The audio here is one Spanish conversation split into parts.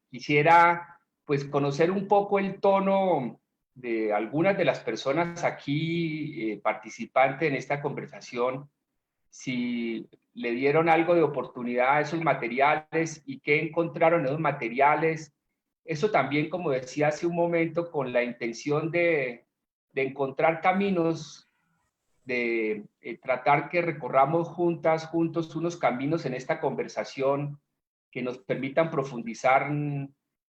quisiera pues conocer un poco el tono de algunas de las personas aquí participantes en esta conversación, si le dieron algo de oportunidad a esos materiales y qué encontraron en esos materiales. Eso también, como decía hace un momento, con la intención de encontrar caminos, de tratar que recorramos juntos, unos caminos en esta conversación que nos permitan profundizar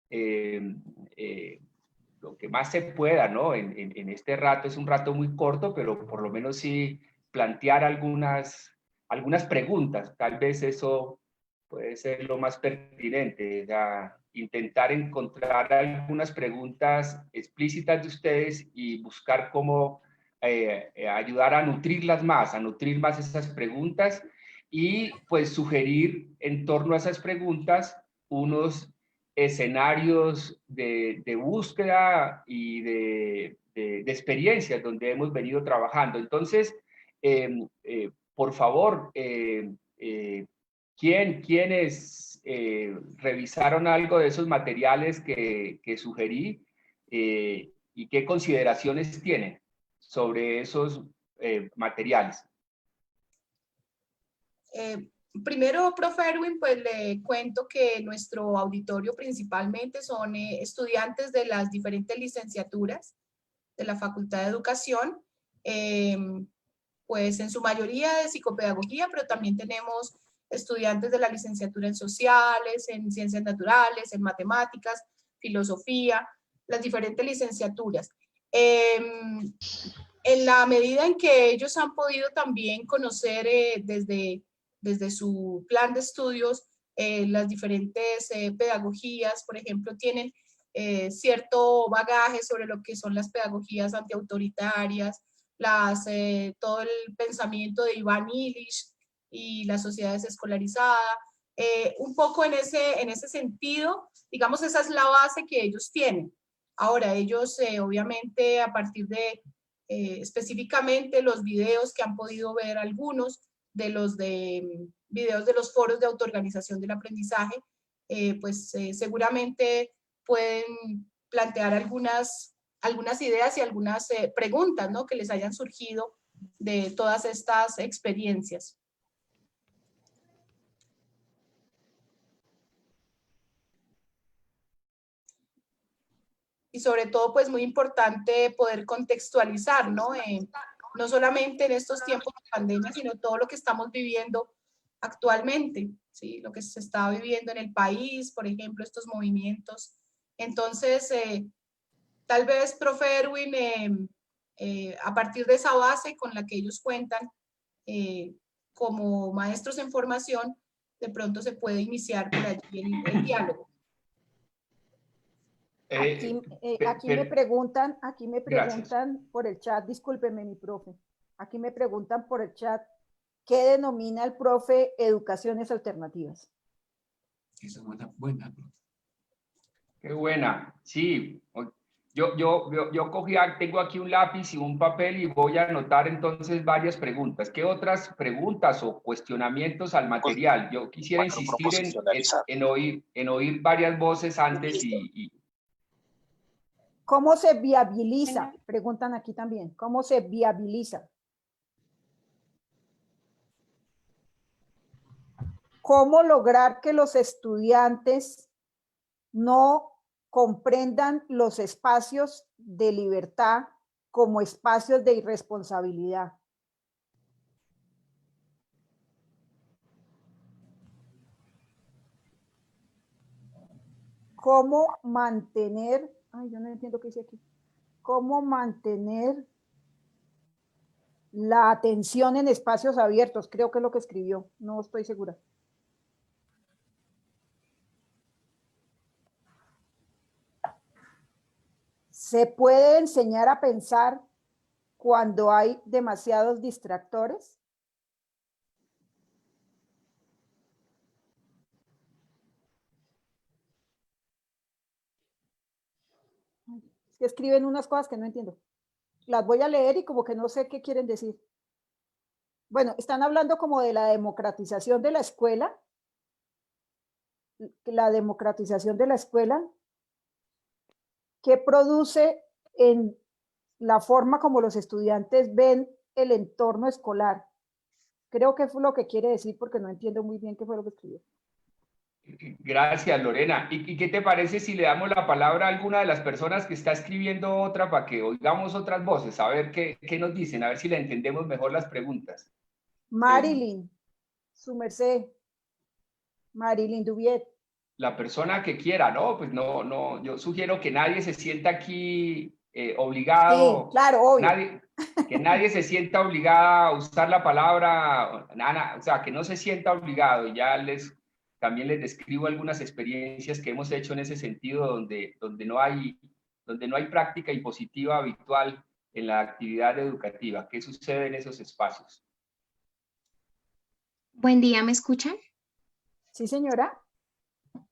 eh, eh, lo que más se pueda, ¿no? En este rato, es un rato muy corto, pero por lo menos sí plantear algunas preguntas. Tal vez eso puede ser lo más pertinente, ya intentar encontrar algunas preguntas explícitas de ustedes y buscar cómo ayudar a nutrir más esas preguntas y pues sugerir en torno a esas preguntas unos escenarios de búsqueda y de experiencias donde hemos venido trabajando. Entonces, por favor, ¿quiénes revisaron algo de esos materiales que sugerí y qué consideraciones tienen sobre esos materiales? Primero, profe Erwin, pues le cuento que nuestro auditorio principalmente son estudiantes de las diferentes licenciaturas de la Facultad de Educación, pues en su mayoría de psicopedagogía, pero también tenemos estudiantes de la licenciatura en sociales, en ciencias naturales, en matemáticas, filosofía, las diferentes licenciaturas. En la medida en que ellos han podido también conocer desde su plan de estudios las diferentes pedagogías, por ejemplo, tienen cierto bagaje sobre lo que son las pedagogías antiautoritarias, todo el pensamiento de Ivan Illich y las sociedades escolarizadas. Un poco en ese sentido, digamos, esa es la base que ellos tienen. Ahora, ellos obviamente a partir de específicamente los videos que han podido ver algunos de los videos de los foros de autoorganización del aprendizaje, pues seguramente pueden plantear algunas ideas y algunas preguntas, ¿no?, que les hayan surgido de todas estas experiencias. Y sobre todo, pues muy importante poder contextualizar, ¿no? No solamente en estos tiempos de pandemia, sino todo lo que estamos viviendo actualmente, ¿sí? Lo que se está viviendo en el país, por ejemplo, estos movimientos. Entonces, tal vez, profe Erwin, a partir de esa base con la que ellos cuentan como maestros en formación, de pronto se puede iniciar por allí el diálogo. Aquí me preguntan por el chat, discúlpeme mi profe, aquí me preguntan por el chat, ¿qué denomina el profe educaciones alternativas? Esa es buena. Qué buena, sí. Yo tengo aquí un lápiz y un papel y voy a anotar entonces varias preguntas. ¿Qué otras preguntas o cuestionamientos al material? Yo quisiera insistir en oír varias voces antes y... ¿Cómo se viabiliza? Preguntan aquí también. ¿Cómo se viabiliza? ¿Cómo lograr que los estudiantes no comprendan los espacios de libertad como espacios de irresponsabilidad? ¿Cómo mantener... Ay, yo no entiendo qué dice aquí. ¿Cómo mantener la atención en espacios abiertos? Creo que es lo que escribió, no estoy segura. ¿Se puede enseñar a pensar cuando hay demasiados distractores? Es que escriben unas cosas que no entiendo. Las voy a leer y como que no sé qué quieren decir. Bueno, están hablando como de la democratización de la escuela la democratización de la escuela, ¿qué produce en la forma como los estudiantes ven el entorno escolar? Creo que fue lo que quiere decir porque no entiendo muy bien qué fue lo que escribió. Gracias, Lorena. ¿Y qué te parece si le damos la palabra a alguna de las personas que está escribiendo otra para que oigamos otras voces? A ver qué nos dicen, a ver si le entendemos mejor las preguntas. Marilyn, su merced. Marilyn Dubiet. La persona que quiera, ¿no? Pues no, yo sugiero que nadie se sienta aquí obligado. Sí, claro, obvio. Que nadie se sienta obligado a usar la palabra, nada, o sea, que no se sienta obligado. Y ya también les describo algunas experiencias que hemos hecho en ese sentido, donde no hay práctica impositiva habitual en la actividad educativa. ¿Qué sucede en esos espacios? Buen día, ¿me escuchan? Sí, señora.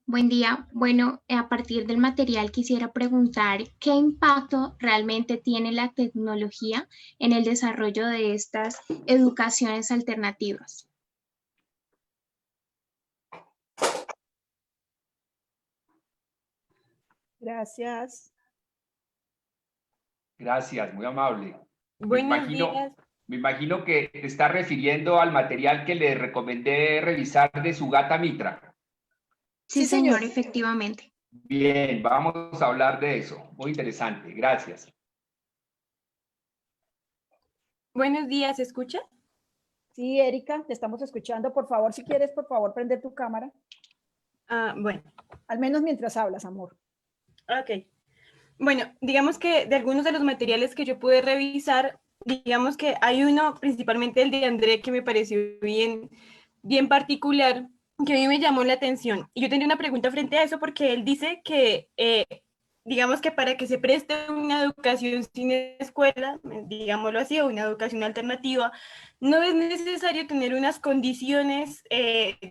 Buen día. Bueno, a partir del material quisiera preguntar qué impacto realmente tiene la tecnología en el desarrollo de estas educaciones alternativas. Gracias. Gracias, muy amable. Buenos días. Me imagino que te está refiriendo al material que le recomendé revisar de Sugata Mitra. Sí, señor, efectivamente. Bien, vamos a hablar de eso. Muy interesante, gracias. Buenos días, ¿se escucha? Sí, Erika, te estamos escuchando. Por favor, si quieres, por favor, prende tu cámara. Bueno. Al menos mientras hablas, amor. Ok. Bueno, digamos que de algunos de los materiales que yo pude revisar, digamos que hay uno, principalmente el de André, que me pareció bien particular, que a mí me llamó la atención. Y yo tenía una pregunta frente a eso porque él dice que, digamos que para que se preste una educación sin escuela, digámoslo así, o una educación alternativa, no es necesario tener unas condiciones,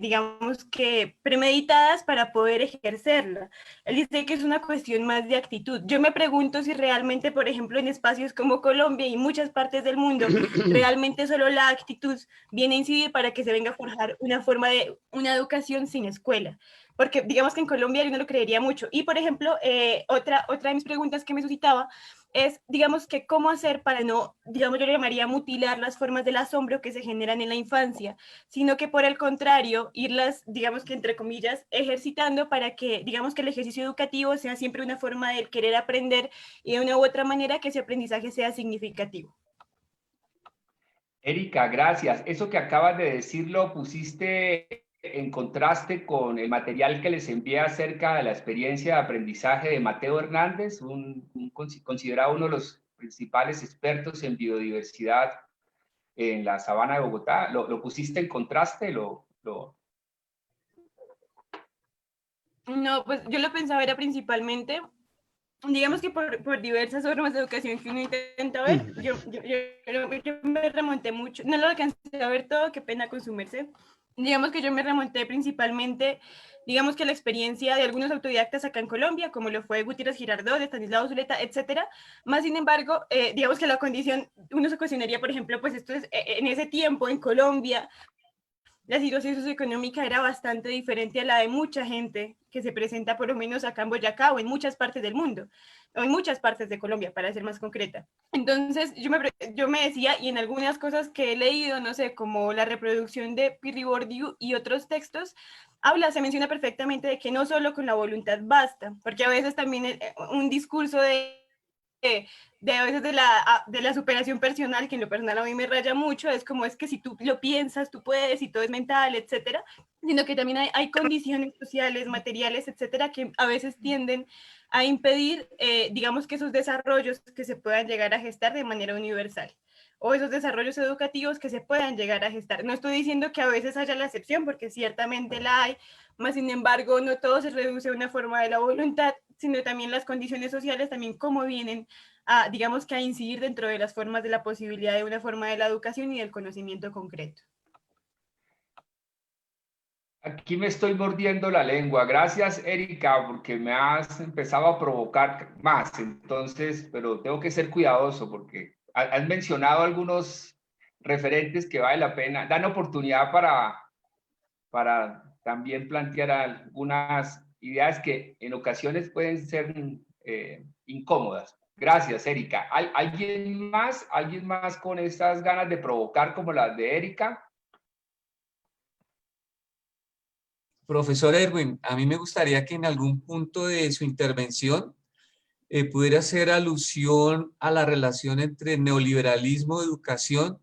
digamos que premeditadas para poder ejercerla. Él dice que es una cuestión más de actitud. Yo me pregunto si realmente, por ejemplo, en espacios como Colombia y muchas partes del mundo, realmente solo la actitud viene a incidir para que se venga a forjar una forma de una educación sin escuela. Porque digamos que en Colombia yo no lo creería mucho. Y, por ejemplo, otra de mis preguntas que me suscitaba es, digamos, que cómo hacer para no, digamos, yo le llamaría mutilar las formas del asombro que se generan en la infancia, sino que por el contrario, irlas, digamos que entre comillas, ejercitando para que, digamos, que el ejercicio educativo sea siempre una forma de querer aprender y de una u otra manera que ese aprendizaje sea significativo. Erika, gracias. Eso que acabas de decir lo pusiste en contraste con el material que les envié acerca de la experiencia de aprendizaje de Mateo Hernández, considerado uno de los principales expertos en biodiversidad en la sabana de Bogotá. ¿Lo pusiste en contraste? No, pues yo lo pensaba era principalmente, digamos que por diversas formas de educación que uno intenta ver, yo me remonté mucho, no lo alcancé a ver todo, qué pena con su merced. Digamos que yo me remonté principalmente, digamos que la experiencia de algunos autodidactas acá en Colombia, como lo fue Gutiérrez Girardot, Estanislao Zuleta, etcétera. Más sin embargo, digamos que la condición, uno se cuestionaría, por ejemplo, pues esto es en ese tiempo en Colombia, la situación socioeconómica era bastante diferente a la de mucha gente que se presenta por lo menos acá en Boyacá o en muchas partes del mundo, o en muchas partes de Colombia, para ser más concreta. Entonces, yo me decía, y en algunas cosas que he leído, no sé, como la reproducción de Pirri Bourdieu y otros textos, se menciona perfectamente de que no solo con la voluntad basta, porque a veces también un discurso a veces de la superación personal, que en lo personal a mí me raya mucho, es como es que si tú lo piensas, tú puedes, y todo es mental, etcétera, sino que también hay condiciones sociales, materiales, etcétera, que a veces tienden a impedir, digamos, que esos desarrollos que se puedan llegar a gestar de manera universal, o esos desarrollos educativos que se puedan llegar a gestar. No estoy diciendo que a veces haya la excepción, porque ciertamente la hay, más sin embargo, no todo se reduce a una forma de la voluntad, sino también las condiciones sociales, también cómo vienen a, digamos, que a incidir dentro de las formas de la posibilidad de una forma de la educación y del conocimiento concreto. Aquí me estoy mordiendo la lengua. Gracias, Erika, porque me has empezado a provocar más. Entonces, pero tengo que ser cuidadoso porque has mencionado algunos referentes que vale la pena, dan oportunidad para también plantear algunas ideas que en ocasiones pueden ser incómodas. Gracias, Erika. ¿Alguien más con estas ganas de provocar como las de Erika? Profesor Erwin, a mí me gustaría que en algún punto de su intervención pudiera hacer alusión a la relación entre neoliberalismo y educación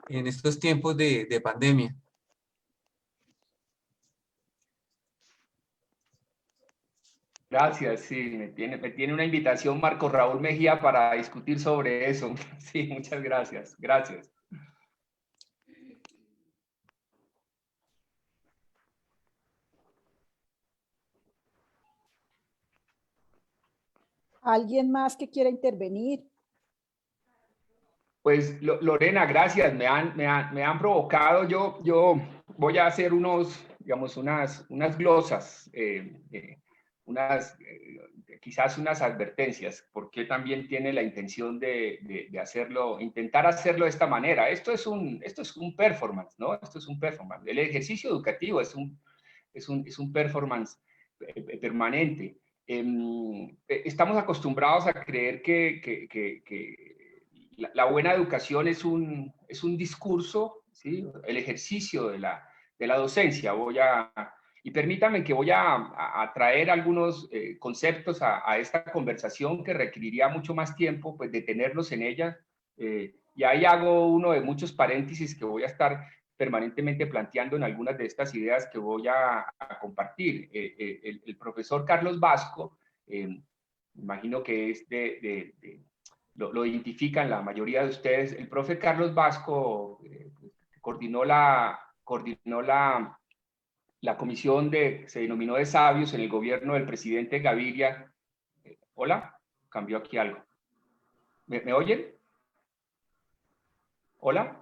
en estos tiempos de pandemia. Gracias, sí, me tiene una invitación Marco Raúl Mejía para discutir sobre eso. Sí, muchas gracias, gracias. ¿Alguien más que quiera intervenir? Pues Lorena, gracias, me han provocado. Yo voy a hacer digamos, unas glosas, quizás unas advertencias, porque también tiene la intención de hacerlo, intentar hacerlo de esta manera. Esto es un performance, ¿no? Esto es un performance. El ejercicio educativo es un performance permanente. Estamos acostumbrados a creer que la buena educación es un discurso, ¿sí? El ejercicio de la docencia. Y permítanme que voy a traer algunos conceptos a esta conversación que requeriría mucho más tiempo, pues detenernos en ella. Y ahí hago uno de muchos paréntesis que voy a estar permanentemente planteando en algunas de estas ideas que voy a compartir. El profesor Carlos Vasco, imagino que es lo identifican la mayoría de ustedes. El profe Carlos Vasco coordinó la comisión se denominó de sabios en el gobierno del presidente Gaviria. Hola, cambió aquí algo. ¿Me oyen? ¿Hola?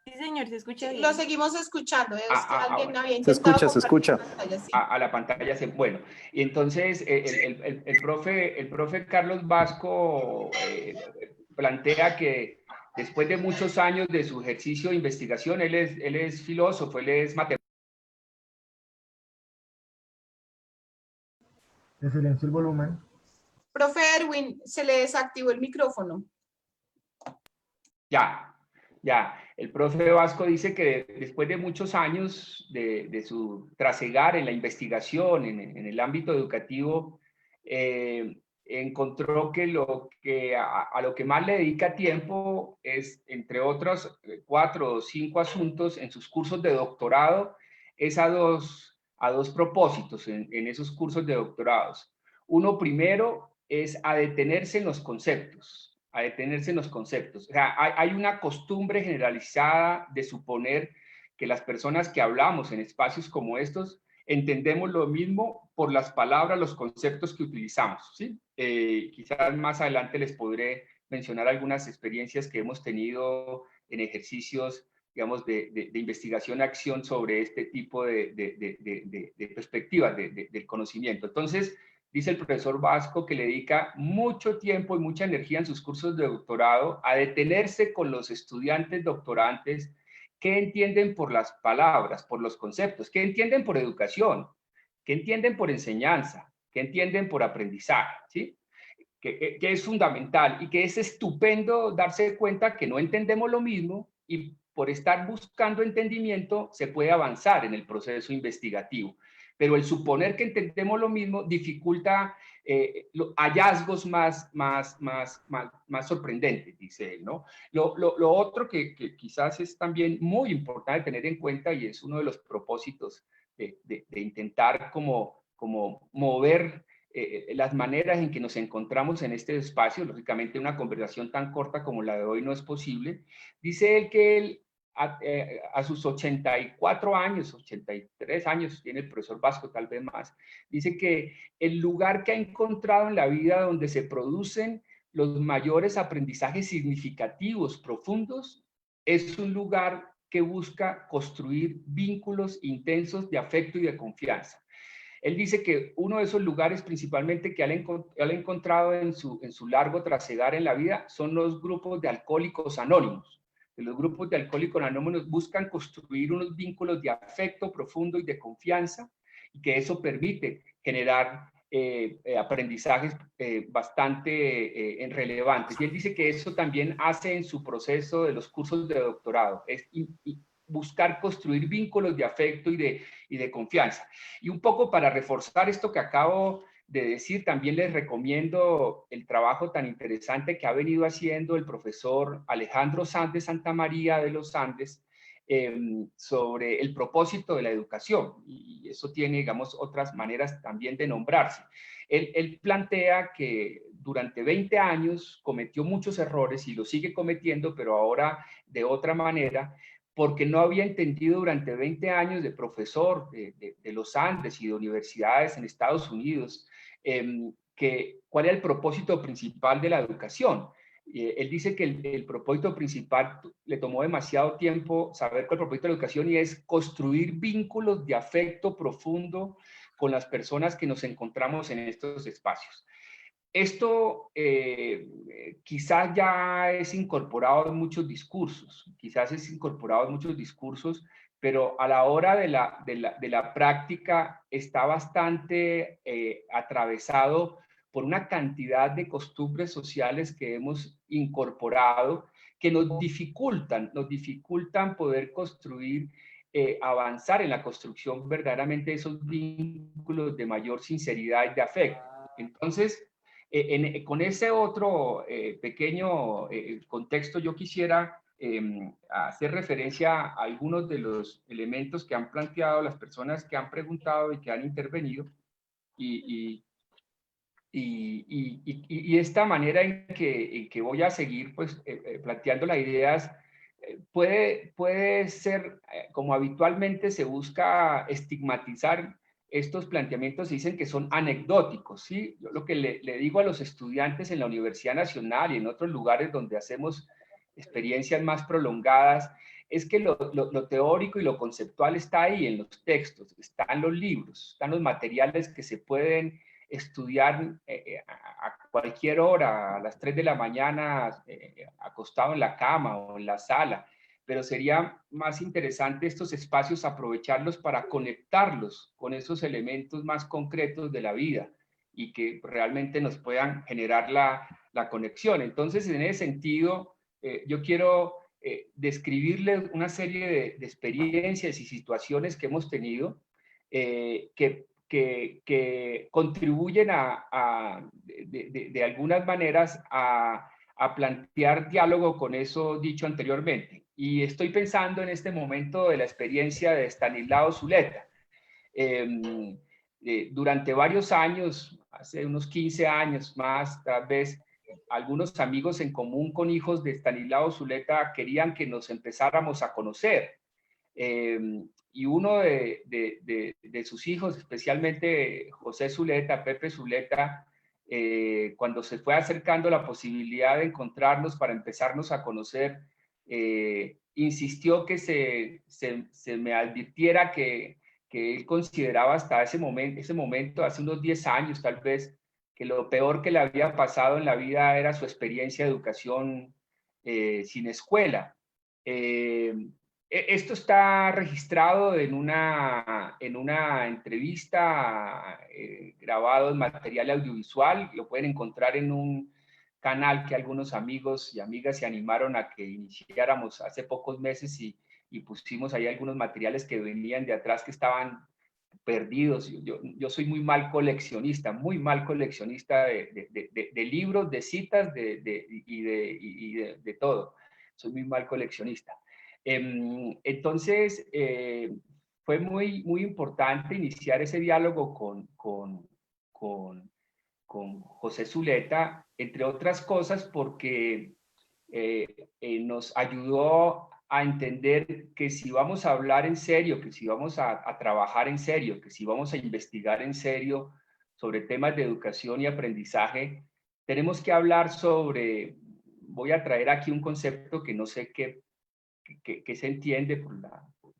Sí, señor, se escucha bien. Lo seguimos escuchando. Alguien había se intentado escucha. Pantalla, sí. A la pantalla. Bueno, y entonces el profe Carlos Vasco plantea que después de muchos años de su ejercicio de investigación, él es filósofo, él es matemático. Le silencio el volumen. Profe Erwin, se le desactivó el micrófono. Ya. El profe Vasco dice que después de muchos años de su trasegar en la investigación, en el ámbito educativo, encontró que a lo que más le dedica tiempo es, entre otros 4 o 5 asuntos en sus cursos de doctorado, es a dos propósitos en esos cursos de doctorados. Uno primero es a detenerse en los conceptos. O sea, hay una costumbre generalizada de suponer que las personas que hablamos en espacios como estos entendemos lo mismo por las palabras, los conceptos que utilizamos, ¿sí? Quizás más adelante les podré mencionar algunas experiencias que hemos tenido en ejercicios, digamos, de investigación-acción sobre este tipo de perspectivas del conocimiento. Entonces, dice el profesor Vasco que le dedica mucho tiempo y mucha energía en sus cursos de doctorado a detenerse con los estudiantes doctorantes que entienden por las palabras, por los conceptos, que entienden por educación, que entienden por enseñanza, que entienden por aprendizaje, ¿sí? Que es fundamental y que es estupendo darse cuenta que no entendemos lo mismo y por estar buscando entendimiento se puede avanzar en el proceso investigativo. Pero el suponer que entendemos lo mismo dificulta hallazgos más sorprendentes, dice él, ¿no? Lo otro que quizás es también muy importante tener en cuenta y es uno de los propósitos de intentar como mover las maneras en que nos encontramos en este espacio, lógicamente una conversación tan corta como la de hoy no es posible, dice él que él a sus 84 años, 83 años, tiene el profesor Vasco, tal vez más, dice que el lugar que ha encontrado en la vida donde se producen los mayores aprendizajes significativos, profundos, es un lugar que busca construir vínculos intensos de afecto y de confianza. Él dice que uno de esos lugares principalmente que él ha encontrado en su largo trasegar en la vida son los grupos de alcohólicos anónimos. Los grupos de alcohólicos anónimos buscan construir unos vínculos de afecto profundo y de confianza y que eso permite generar aprendizajes bastante relevantes. Y él dice que eso también hace en su proceso de los cursos de doctorado, es buscar construir vínculos de afecto y de confianza. Y un poco para reforzar esto que acabo de decir, también les recomiendo el trabajo tan interesante que ha venido haciendo el profesor Alejandro Sanz de Santa María de los Andes, sobre el propósito de la educación, y eso tiene, digamos, otras maneras también de nombrarse. Él plantea que durante 20 años cometió muchos errores y lo sigue cometiendo, pero ahora de otra manera, porque no había entendido durante 20 años de profesor de los Andes y de universidades en Estados Unidos, cuál era el propósito principal de la educación. Él dice que el propósito principal le tomó demasiado tiempo saber cuál es el propósito de la educación, y es construir vínculos de afecto profundo con las personas que nos encontramos en estos espacios. Esto quizás ya es incorporado en muchos discursos, pero a la hora de la práctica está bastante atravesado por una cantidad de costumbres sociales que hemos incorporado que nos dificultan poder construir, avanzar en la construcción verdaderamente de esos vínculos de mayor sinceridad y de afecto. Entonces, con ese otro pequeño contexto, yo quisiera hacer referencia a algunos de los elementos que han planteado las personas que han preguntado y que han intervenido, y esta manera en que voy a seguir pues, planteando las ideas puede ser, como habitualmente se busca estigmatizar estos planteamientos, se dicen que son anecdóticos, ¿sí? Yo lo que le digo a los estudiantes en la Universidad Nacional y en otros lugares donde hacemos experiencias más prolongadas, es que lo teórico y lo conceptual está ahí en los textos, están los libros, están los materiales que se pueden estudiar a cualquier hora, a las 3 de la mañana, acostado en la cama o en la sala, pero sería más interesante estos espacios aprovecharlos para conectarlos con esos elementos más concretos de la vida y que realmente nos puedan generar la conexión. Entonces, en ese sentido, yo quiero describirles una serie de experiencias y situaciones que hemos tenido que contribuyen de algunas maneras a plantear diálogo con eso dicho anteriormente. Y estoy pensando en este momento de la experiencia de Estanislao Zuleta. Durante varios años, hace unos 15 años más, tal vez, algunos amigos en común con hijos de Estanislao Zuleta querían que nos empezáramos a conocer. Y uno de sus hijos, especialmente José Zuleta, Pepe Zuleta, cuando se fue acercando la posibilidad de encontrarnos para empezarnos a conocer, insistió que se me advirtiera que él consideraba hasta ese momento, hace unos 10 años tal vez, que lo peor que le había pasado en la vida era su experiencia de educación sin escuela. Esto está registrado en una entrevista grabado en material audiovisual. Lo pueden encontrar en un canal que algunos amigos y amigas se animaron a que iniciáramos hace pocos meses, y pusimos ahí algunos materiales que venían de atrás que estaban perdidos. Yo soy muy mal coleccionista de libros, de citas y de todo. Soy muy mal coleccionista. Entonces, fue muy importante iniciar ese diálogo con José Zuleta, entre otras cosas porque nos ayudó a entender que si vamos a hablar en serio, que si vamos a trabajar en serio, que si vamos a investigar en serio sobre temas de educación y aprendizaje, tenemos que hablar sobre, voy a traer aquí un concepto que no sé qué se entiende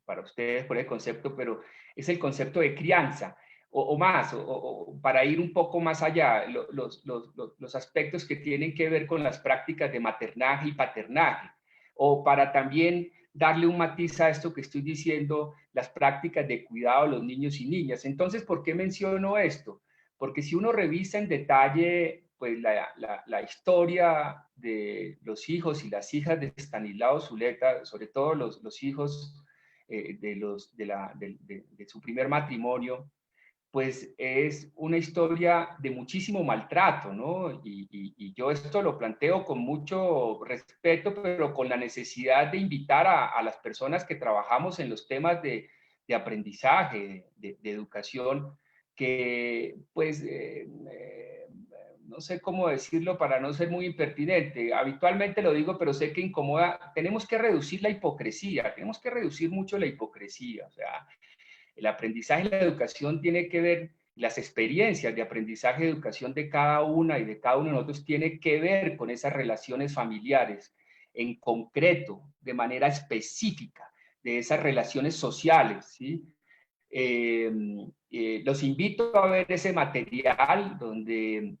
para ustedes por el concepto, pero es el concepto de crianza, o más, o para ir un poco más allá, los aspectos que tienen que ver con las prácticas de maternaje y paternaje, o para también darle un matiz a esto que estoy diciendo las prácticas de cuidado de los niños y niñas. Entonces, ¿por qué menciono esto? Porque si uno revisa en detalle pues, la historia de los hijos y las hijas de Estanislao Zuleta, sobre todo los hijos de su primer matrimonio, pues es una historia de muchísimo maltrato, ¿no? Y yo esto lo planteo con mucho respeto, pero con la necesidad de invitar a las personas que trabajamos en los temas de aprendizaje, de educación, que pues, no sé cómo decirlo para no ser muy impertinente, habitualmente lo digo, pero sé que incomoda, tenemos que reducir la hipocresía, tenemos que reducir mucho la hipocresía, o sea, el aprendizaje y la educación tiene que ver, las experiencias de aprendizaje y educación de cada una y de cada uno de nosotros tiene que ver con esas relaciones familiares, en concreto, de manera específica, de esas relaciones sociales, ¿sí? Los invito a ver ese material donde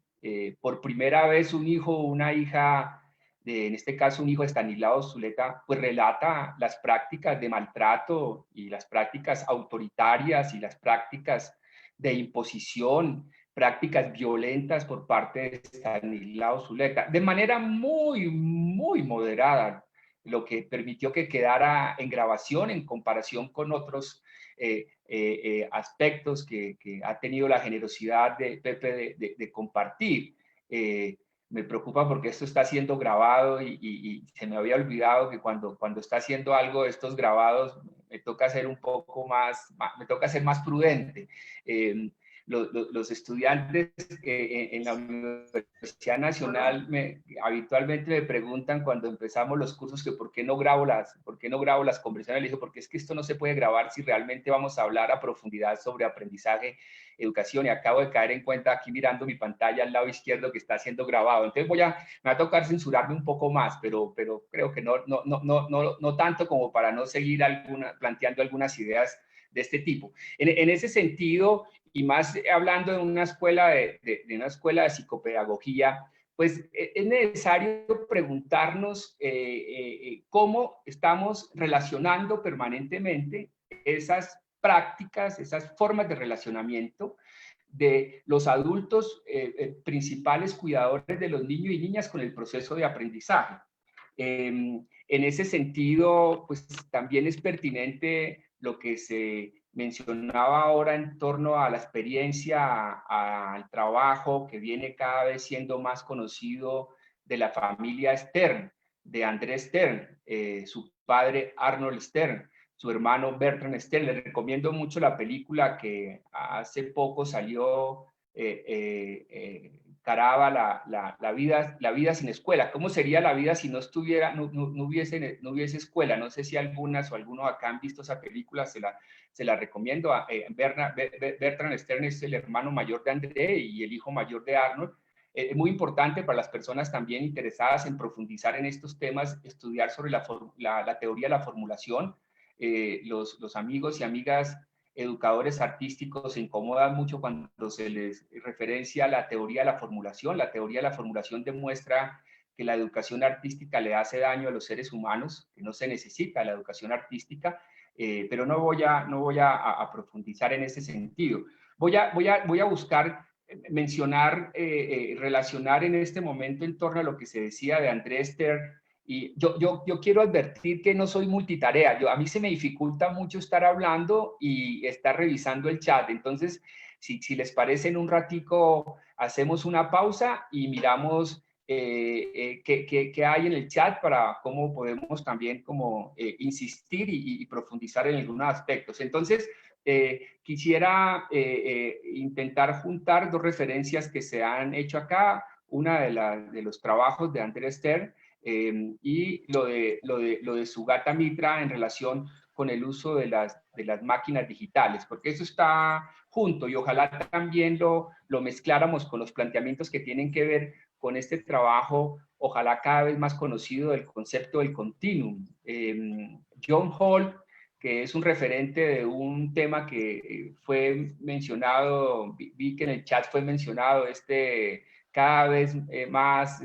por primera vez un hijo o una hija, en este caso un hijo de Estanislao Zuleta, pues relata las prácticas de maltrato y las prácticas autoritarias y las prácticas de imposición, prácticas violentas por parte de Estanislao Zuleta, de manera muy, muy moderada, lo que permitió que quedara en grabación en comparación con otros aspectos que ha tenido la generosidad de Pepe de compartir. Me preocupa porque esto está siendo grabado y se me había olvidado que cuando está haciendo algo de estos grabados me toca ser un poco más, me toca ser más prudente. Los estudiantes en la Universidad Nacional habitualmente me preguntan cuando empezamos los cursos que por qué no grabo las conversaciones. Les digo, porque es que esto no se puede grabar si realmente vamos a hablar a profundidad sobre aprendizaje, educación, y acabo de caer en cuenta aquí mirando mi pantalla al lado izquierdo que está siendo grabado. Entonces me va a tocar censurarme un poco más, pero creo que no tanto como para no seguir planteando algunas ideas de este tipo. En ese sentido, y más hablando de una escuela una escuela de psicopedagogía, pues es necesario preguntarnos cómo estamos relacionando permanentemente esas prácticas, esas formas de relacionamiento de los adultos principales cuidadores de los niños y niñas con el proceso de aprendizaje. En ese sentido, pues también es pertinente lo que se mencionaba ahora en torno a la experiencia, al trabajo que viene cada vez siendo más conocido de la familia Stern, de Andrés Stern, su padre Arnold Stern, su hermano Bertrand Stern. Les recomiendo mucho la película que hace poco salió, Caraba, la vida sin escuela. ¿Cómo sería la vida si no hubiese escuela? No sé si algunas o algunos acá han visto esa película, se la recomiendo. Bertrand Stern es el hermano mayor de André y el hijo mayor de Arnold. Es muy importante para las personas también interesadas en profundizar en estos temas, estudiar sobre la teoría de la formulación. Los amigos y amigas educadores artísticos se incomodan mucho cuando se les referencia a la teoría de la formulación. La teoría de la formulación demuestra que la educación artística le hace daño a los seres humanos, que no se necesita la educación artística, pero no voy a profundizar en ese sentido. Voy a buscar mencionar, relacionar en este momento en torno a lo que se decía de Andrés Stern. Y yo quiero advertir que no soy multitarea. A mí se me dificulta mucho estar hablando y estar revisando el chat. Entonces, si les parece, en un ratico hacemos una pausa y miramos qué hay en el chat para cómo podemos también insistir y profundizar en algunos aspectos. Entonces, quisiera intentar juntar dos referencias que se han hecho acá. Una de los trabajos de Andrés Stern, y lo de Sugata Mitra en relación con el uso de las máquinas digitales, porque eso está junto y ojalá también lo mezcláramos con los planteamientos que tienen que ver con este trabajo, ojalá cada vez más conocido, del concepto del continuum. John Hall, que es un referente de un tema que fue mencionado, vi que en el chat fue mencionado, cada vez más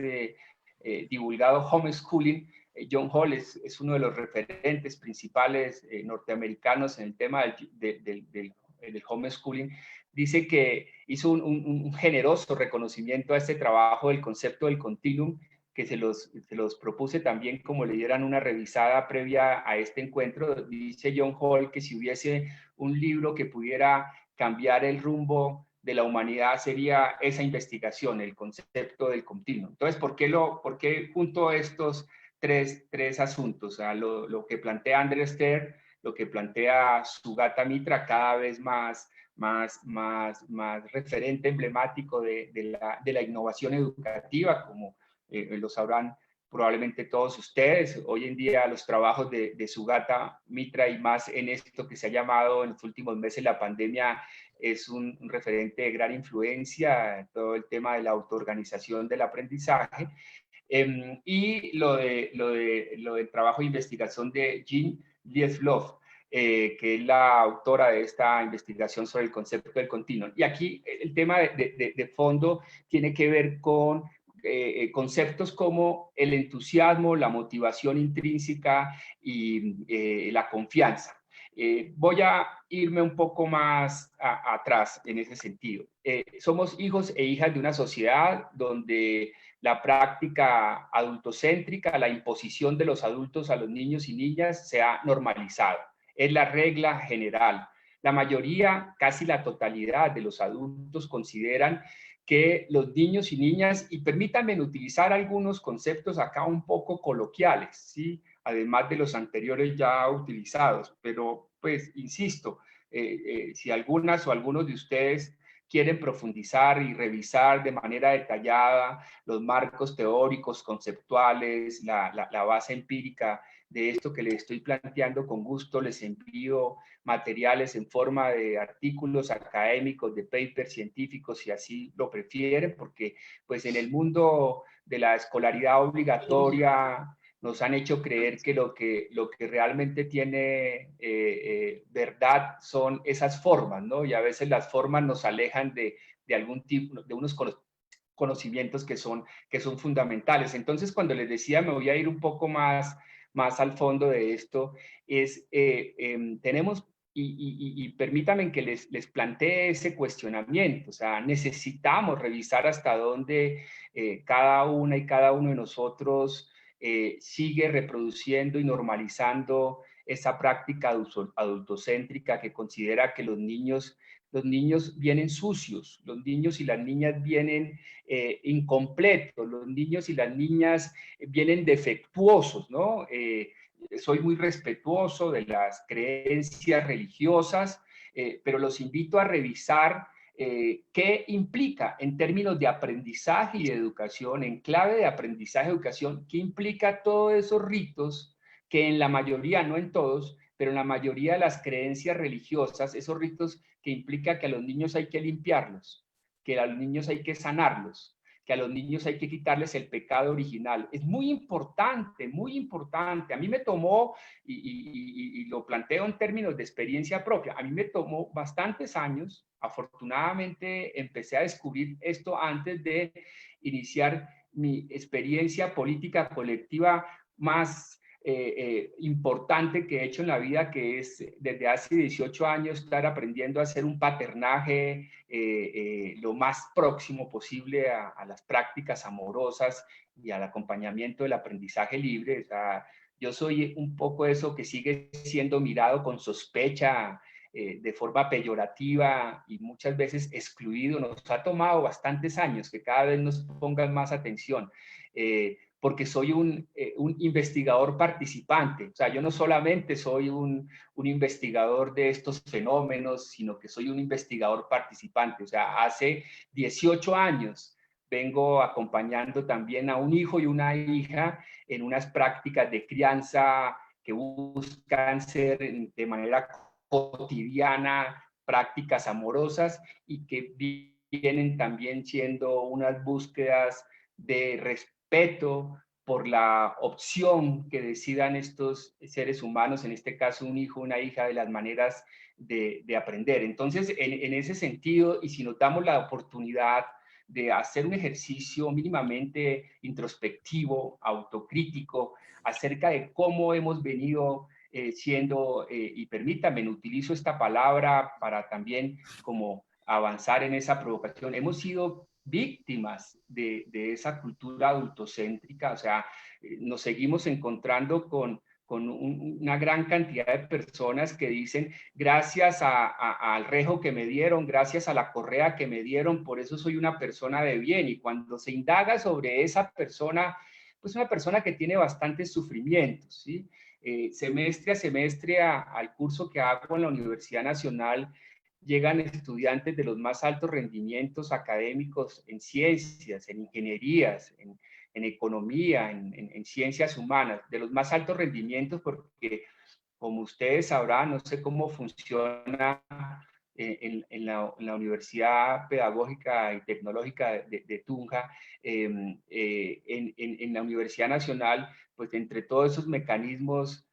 divulgado homeschooling, John Hall es uno de los referentes principales norteamericanos en el tema del homeschooling. Dice que hizo un generoso reconocimiento a este trabajo del concepto del continuum, que se los propuse también como le dieran una revisada previa a este encuentro. Dice John Hall que si hubiese un libro que pudiera cambiar el rumbo de la humanidad sería esa investigación, el concepto del continuum. Entonces, ¿por qué junto a estos tres asuntos? O sea, lo que plantea Andrés Stern, lo que plantea Sugata Mitra, cada vez más referente emblemático de la innovación educativa, como lo sabrán probablemente todos ustedes. Hoy en día los trabajos de Sugata Mitra, y más en esto que se ha llamado en los últimos meses la pandemia, es un referente de gran influencia, todo el tema de la autoorganización del aprendizaje. Y lo del trabajo de investigación de Jean Liesloff, que es la autora de esta investigación sobre el concepto del continuum. Y aquí el tema de fondo tiene que ver con conceptos como el entusiasmo, la motivación intrínseca y la confianza. Voy a irme un poco más atrás en ese sentido. Somos hijos e hijas de una sociedad donde la práctica adultocéntrica, la imposición de los adultos a los niños y niñas se ha normalizado. Es la regla general. La mayoría, casi la totalidad de los adultos consideran que los niños y niñas, y permítanme utilizar algunos conceptos acá un poco coloquiales, ¿sí? Además de los anteriores ya utilizados, pero pues insisto, si algunas o algunos de ustedes quieren profundizar y revisar de manera detallada los marcos teóricos, conceptuales, la base empírica de esto que les estoy planteando, con gusto les envío materiales en forma de artículos académicos, de papers científicos, si así lo prefieren, porque pues en el mundo de la escolaridad obligatoria nos han hecho creer que lo que realmente tiene verdad son esas formas, ¿no? Y a veces las formas nos alejan de algún tipo, de unos conocimientos que son fundamentales. Entonces, cuando les decía, me voy a ir un poco más al fondo de esto, es, tenemos, y permítanme que les plantee ese cuestionamiento, o sea, necesitamos revisar hasta dónde cada una y cada uno de nosotros sigue reproduciendo y normalizando esa práctica adultocéntrica que considera que los niños vienen sucios, los niños y las niñas vienen incompletos, los niños y las niñas vienen defectuosos, ¿no? Soy muy respetuoso de las creencias religiosas, pero los invito a revisar qué implica en términos de aprendizaje y de educación, en clave de aprendizaje y educación, qué implica todos esos ritos que en la mayoría, no en todos, pero en la mayoría de las creencias religiosas, esos ritos que implica que a los niños hay que limpiarlos, que a los niños hay que sanarlos, que a los niños hay que quitarles el pecado original. Es muy importante, muy importante. A mí me tomó, y lo planteo en términos de experiencia propia, a mí me tomó bastantes años. Afortunadamente empecé a descubrir esto antes de iniciar mi experiencia política colectiva más importante que he hecho en la vida, que es desde hace 18 años estar aprendiendo a hacer un paternaje lo más próximo posible a las prácticas amorosas y al acompañamiento del aprendizaje libre. O sea, yo soy un poco eso que sigue siendo mirado con sospecha, de forma peyorativa y muchas veces excluido. Nos ha tomado bastantes años que cada vez nos pongan más atención. Porque soy un investigador participante. O sea, yo no solamente soy un investigador de estos fenómenos, sino que soy un investigador participante. O sea, hace 18 años vengo acompañando también a un hijo y una hija en unas prácticas de crianza que buscan ser de manera cotidiana prácticas amorosas y que vienen también siendo unas búsquedas de respeto por la opción que decidan estos seres humanos, en este caso un hijo, una hija, de las maneras de aprender. Entonces, en ese sentido, y si notamos la oportunidad de hacer un ejercicio mínimamente introspectivo, autocrítico, acerca de cómo hemos venido siendo, y permítanme, utilizo esta palabra para también como avanzar en esa provocación, hemos sido víctimas de esa cultura adultocéntrica, o sea, nos seguimos encontrando con una gran cantidad de personas que dicen, gracias al rejo que me dieron, gracias a la correa que me dieron, por eso soy una persona de bien. Y cuando se indaga sobre esa persona, pues una persona que tiene bastantes sufrimientos, ¿sí? Semestre a semestre al curso que hago en la Universidad Nacional, llegan estudiantes de los más altos rendimientos académicos en ciencias, en ingenierías, en economía, en ciencias humanas, de los más altos rendimientos, porque como ustedes sabrán, no sé cómo funciona en la Universidad Pedagógica y Tecnológica de Tunja, en la Universidad Nacional, pues entre todos esos mecanismos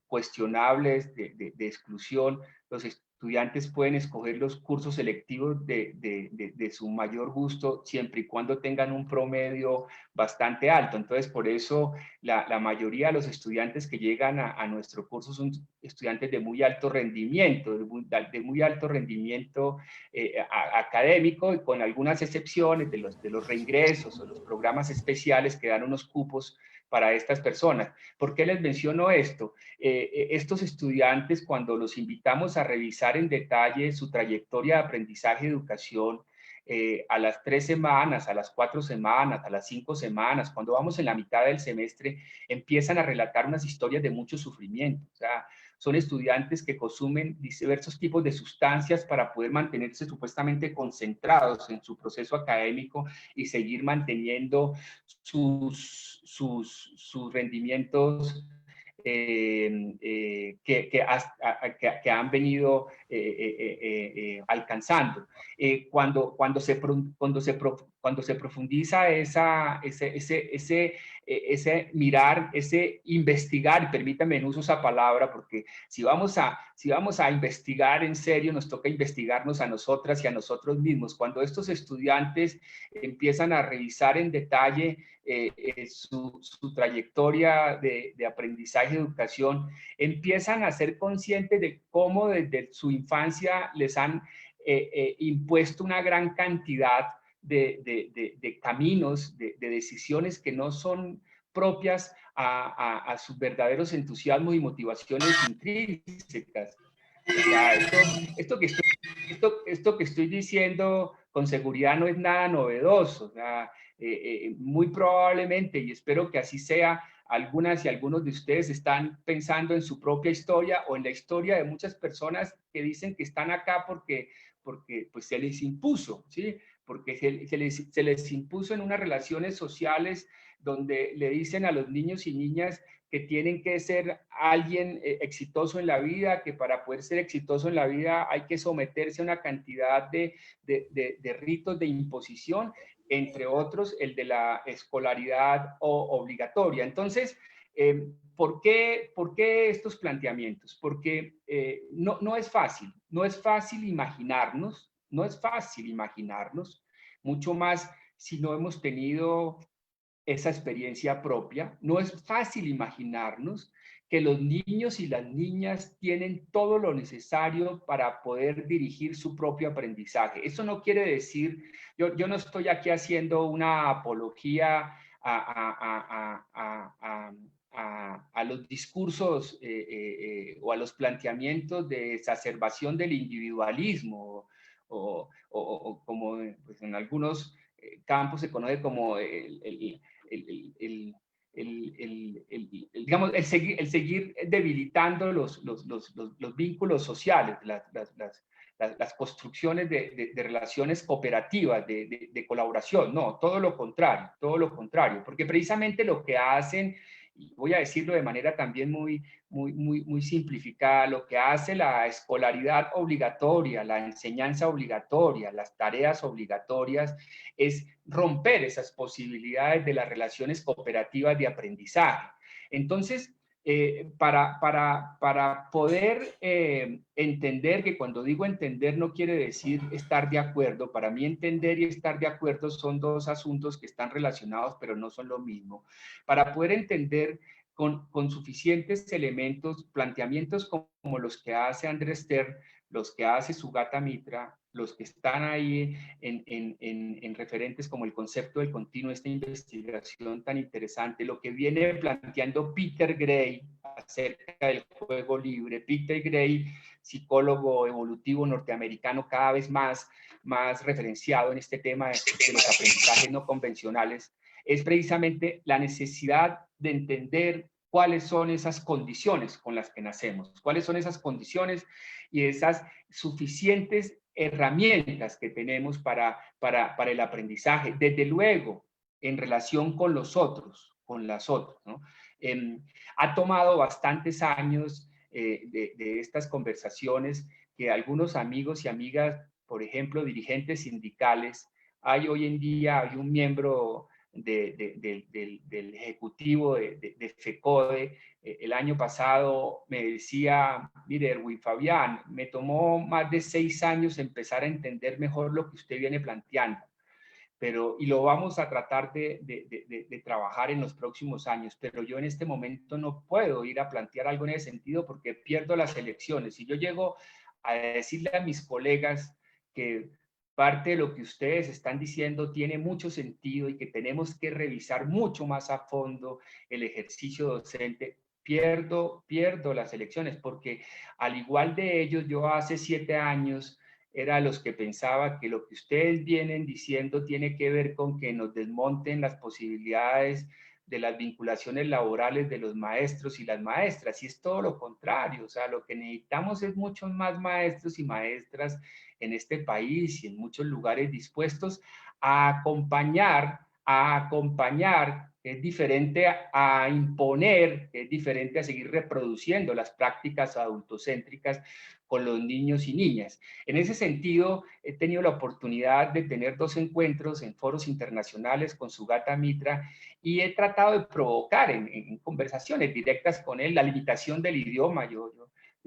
cuestionables de exclusión, los estudiantes pueden escoger los cursos selectivos de su mayor gusto, siempre y cuando tengan un promedio bastante alto. Entonces, por eso la mayoría de los estudiantes que llegan a nuestro curso son estudiantes de muy alto rendimiento, de muy alto rendimiento académico, y con algunas excepciones de los reingresos o los programas especiales que dan unos cupos para estas personas. ¿Por qué les menciono esto? Estos estudiantes, cuando los invitamos a revisar en detalle su trayectoria de aprendizaje y educación, a las 3 semanas, a las 4 semanas, a las 5 semanas, cuando vamos en la mitad del semestre, empiezan a relatar unas historias de mucho sufrimiento. O sea, son estudiantes que consumen diversos tipos de sustancias para poder mantenerse supuestamente concentrados en su proceso académico y seguir manteniendo sus rendimientos que han venido alcanzando. Cuando se profundiza ese mirar, ese investigar, y permítanme, no uso esa palabra, porque si vamos a investigar en serio, nos toca investigarnos a nosotras y a nosotros mismos. Cuando estos estudiantes empiezan a revisar en detalle su trayectoria de aprendizaje y educación, empiezan a ser conscientes de cómo desde su infancia les han impuesto una gran cantidad de caminos, de decisiones que no son propias a sus verdaderos entusiasmos y motivaciones intrínsecas. O sea, esto que estoy diciendo con seguridad no es nada novedoso. O sea, muy probablemente, y espero que así sea, algunas y algunos de ustedes están pensando en su propia historia o en la historia de muchas personas que dicen que están acá porque pues se les impuso, ¿sí? Porque se les impuso en unas relaciones sociales donde le dicen a los niños y niñas que tienen que ser alguien exitoso en la vida, que para poder ser exitoso en la vida hay que someterse a una cantidad de ritos de imposición, entre otros el de la escolaridad obligatoria. Entonces, ¿por qué estos planteamientos? Porque no es fácil imaginarnos, mucho más si no hemos tenido esa experiencia propia. No es fácil imaginarnos que los niños y las niñas tienen todo lo necesario para poder dirigir su propio aprendizaje. Eso no quiere decir, yo no estoy aquí haciendo una apología a los discursos o a los planteamientos de exacerbación del individualismo o como pues en algunos campos se conoce como digamos, el seguir debilitando los vínculos sociales, las construcciones de relaciones cooperativas, de colaboración. No, todo lo contrario, porque precisamente lo que hacen, y voy a decirlo de manera también muy simplificada, lo que hace la escolaridad obligatoria, la enseñanza obligatoria, las tareas obligatorias, es romper esas posibilidades de las relaciones cooperativas de aprendizaje. Entonces, para poder entender, que cuando digo entender no quiere decir estar de acuerdo. Para mí entender y estar de acuerdo son dos asuntos que están relacionados, pero no son lo mismo. Para poder entender con suficientes elementos, planteamientos como los que hace Andrés Stern, los que hace Sugata Mitra, los que están ahí en referentes como el concepto del continuo, esta investigación tan interesante, lo que viene planteando Peter Gray acerca del juego libre. Peter Gray, psicólogo evolutivo norteamericano cada vez más referenciado en este tema de los aprendizajes no convencionales, es precisamente la necesidad de entender cuáles son esas condiciones con las que nacemos, cuáles son esas condiciones y esas suficientes herramientas que tenemos para el aprendizaje, desde luego en relación con los otros, con las otras, ¿no? Ha tomado bastantes años de estas conversaciones que algunos amigos y amigas, por ejemplo, dirigentes sindicales, hoy en día hay un miembro del ejecutivo de FECODE, el año pasado me decía, mire, Erwin Fabián, me tomó más de 6 años empezar a entender mejor lo que usted viene planteando, y lo vamos a tratar de trabajar en los próximos años, pero yo en este momento no puedo ir a plantear algo en ese sentido porque pierdo las elecciones. Si yo llego a decirle a mis colegas que parte de lo que ustedes están diciendo tiene mucho sentido y que tenemos que revisar mucho más a fondo el ejercicio docente, pierdo las elecciones, porque al igual de ellos, yo hace 7 años era los que pensaba que lo que ustedes vienen diciendo tiene que ver con que nos desmonten las posibilidades de las vinculaciones laborales de los maestros y las maestras, y es todo lo contrario. O sea, lo que necesitamos es muchos más maestros y maestras en este país y en muchos lugares dispuestos a acompañar, es diferente a imponer, es diferente a seguir reproduciendo las prácticas adultocéntricas con los niños y niñas. En ese sentido, he tenido la oportunidad de tener 2 encuentros en foros internacionales con Sugata Mitra y he tratado de provocar en conversaciones directas con él la limitación del idioma. Yo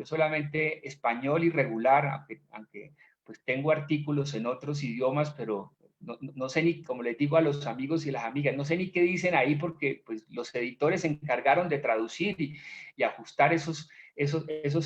solamente español irregular, aunque pues tengo artículos en otros idiomas, pero no sé ni, como les digo a los amigos y las amigas, no sé ni qué dicen ahí porque pues, los editores se encargaron de traducir y ajustar esos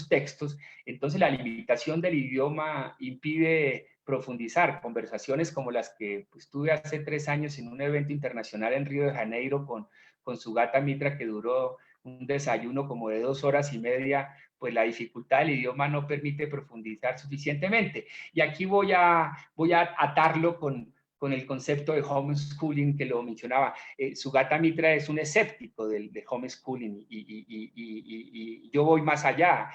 textos. Entonces la limitación del idioma impide profundizar conversaciones como las que pues, tuve hace 3 años en un evento internacional en Río de Janeiro con Sugata Mitra, que duró un desayuno como de 2 horas y media. Pues la dificultad del idioma no permite profundizar suficientemente. Y aquí voy a atarlo con el concepto de homeschooling que lo mencionaba. Sugata Mitra es un escéptico del homeschooling y yo voy más allá.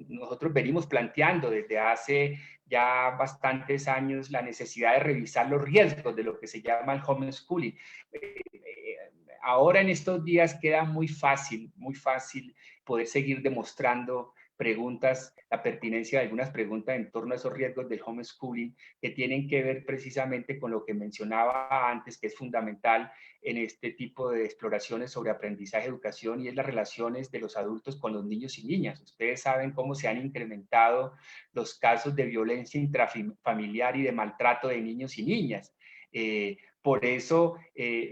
Nosotros venimos planteando desde hace ya bastantes años la necesidad de revisar los riesgos de lo que se llama el homeschooling. Ahora en estos días queda muy fácil poder seguir demostrando la pertinencia de algunas preguntas en torno a esos riesgos del homeschooling que tienen que ver precisamente con lo que mencionaba antes, que es fundamental en este tipo de exploraciones sobre aprendizaje, educación, y es las relaciones de los adultos con los niños y niñas. Ustedes saben cómo se han incrementado los casos de violencia intrafamiliar y de maltrato de niños y niñas. Por eso,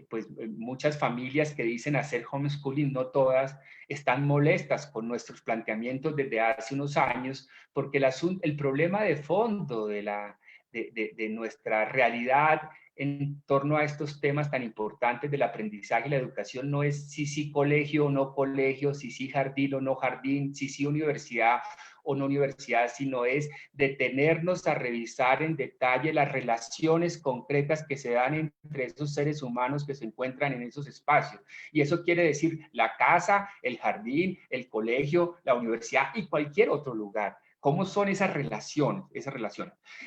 pues muchas familias que dicen hacer homeschooling, no todas, están molestas con nuestros planteamientos desde hace unos años, porque el problema de fondo de nuestra realidad en torno a estos temas tan importantes del aprendizaje y la educación no es si sí colegio o no colegio, si sí jardín o no jardín, si sí universidad o no universidad, sino es detenernos a revisar en detalle las relaciones concretas que se dan entre esos seres humanos que se encuentran en esos espacios. Y eso quiere decir la casa, el jardín, el colegio, la universidad y cualquier otro lugar. ¿Cómo son esas relaciones?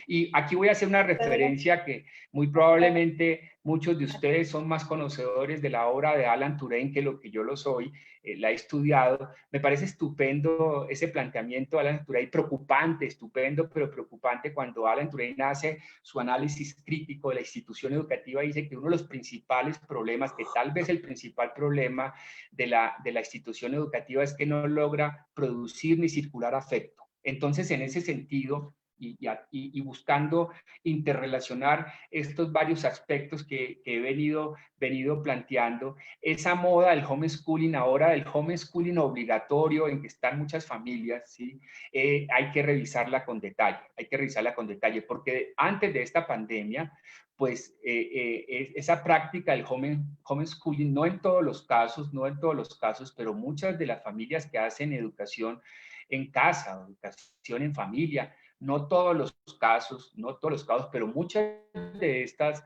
Y aquí voy a hacer una referencia que muy probablemente muchos de ustedes son más conocedores de la obra de Alan Turing que lo que yo lo soy, la he estudiado. Me parece estupendo ese planteamiento de Alan Turing, preocupante, estupendo, pero preocupante cuando Alan Turing hace su análisis crítico de la institución educativa y dice que uno de los principales problemas, que tal vez el principal problema de la institución educativa es que no logra producir ni circular afecto. Entonces, en ese sentido, y buscando interrelacionar estos varios aspectos que he venido planteando, esa moda del homeschooling, ahora del homeschooling obligatorio en que están muchas familias, ¿sí? Hay que revisarla con detalle, porque antes de esta pandemia, pues esa práctica del homeschooling, no en todos los casos, pero muchas de las familias que hacen educación en casa, educación en familia, no todos los casos, pero muchas de estas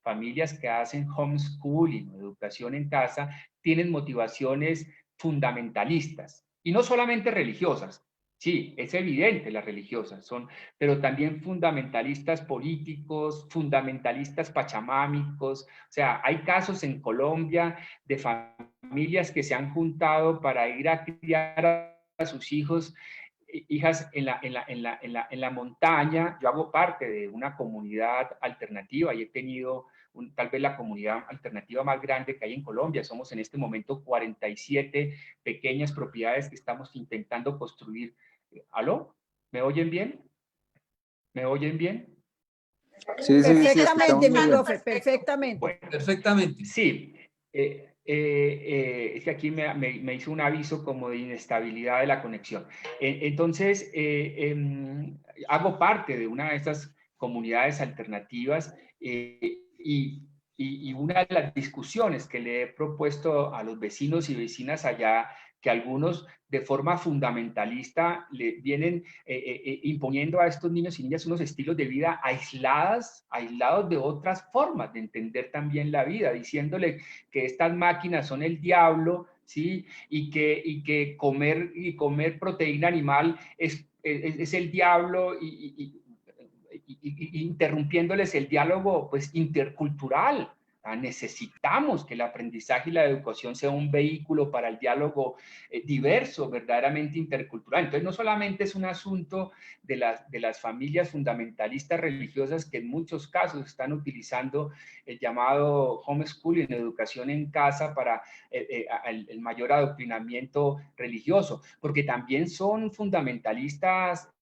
familias que hacen homeschooling, educación en casa, tienen motivaciones fundamentalistas y no solamente religiosas. Sí, es evidente las religiosas son, pero también fundamentalistas políticos, fundamentalistas pachamámicos. O sea, hay casos en Colombia de familias que se han juntado para ir a criar a sus hijos, hijas en la montaña. Yo hago parte de una comunidad alternativa y he tenido tal vez la comunidad alternativa más grande que hay en Colombia. Somos en este momento 47 pequeñas propiedades que estamos intentando construir. ¿Aló? ¿Me oyen bien? ¿Me oyen bien? Sí, perfectamente, mi profe, perfectamente. Bueno, perfectamente. Sí. Es que aquí me hizo un aviso como de inestabilidad de la conexión. Entonces, hago parte de una de estas comunidades alternativas y una de las discusiones que le he propuesto a los vecinos y vecinas allá, que algunos de forma fundamentalista le vienen imponiendo a estos niños y niñas unos estilos de vida aislados de otras formas de entender también la vida, diciéndole que estas máquinas son el diablo, ¿sí? Y que comer proteína animal es el diablo y interrumpiéndoles el diálogo pues intercultural. Necesitamos que el aprendizaje y la educación sea un vehículo para el diálogo diverso, verdaderamente intercultural. Entonces, no solamente es un asunto de las familias fundamentalistas religiosas que en muchos casos están utilizando el llamado homeschooling, educación en casa, para el mayor adoctrinamiento religioso, porque también son fundamentalistas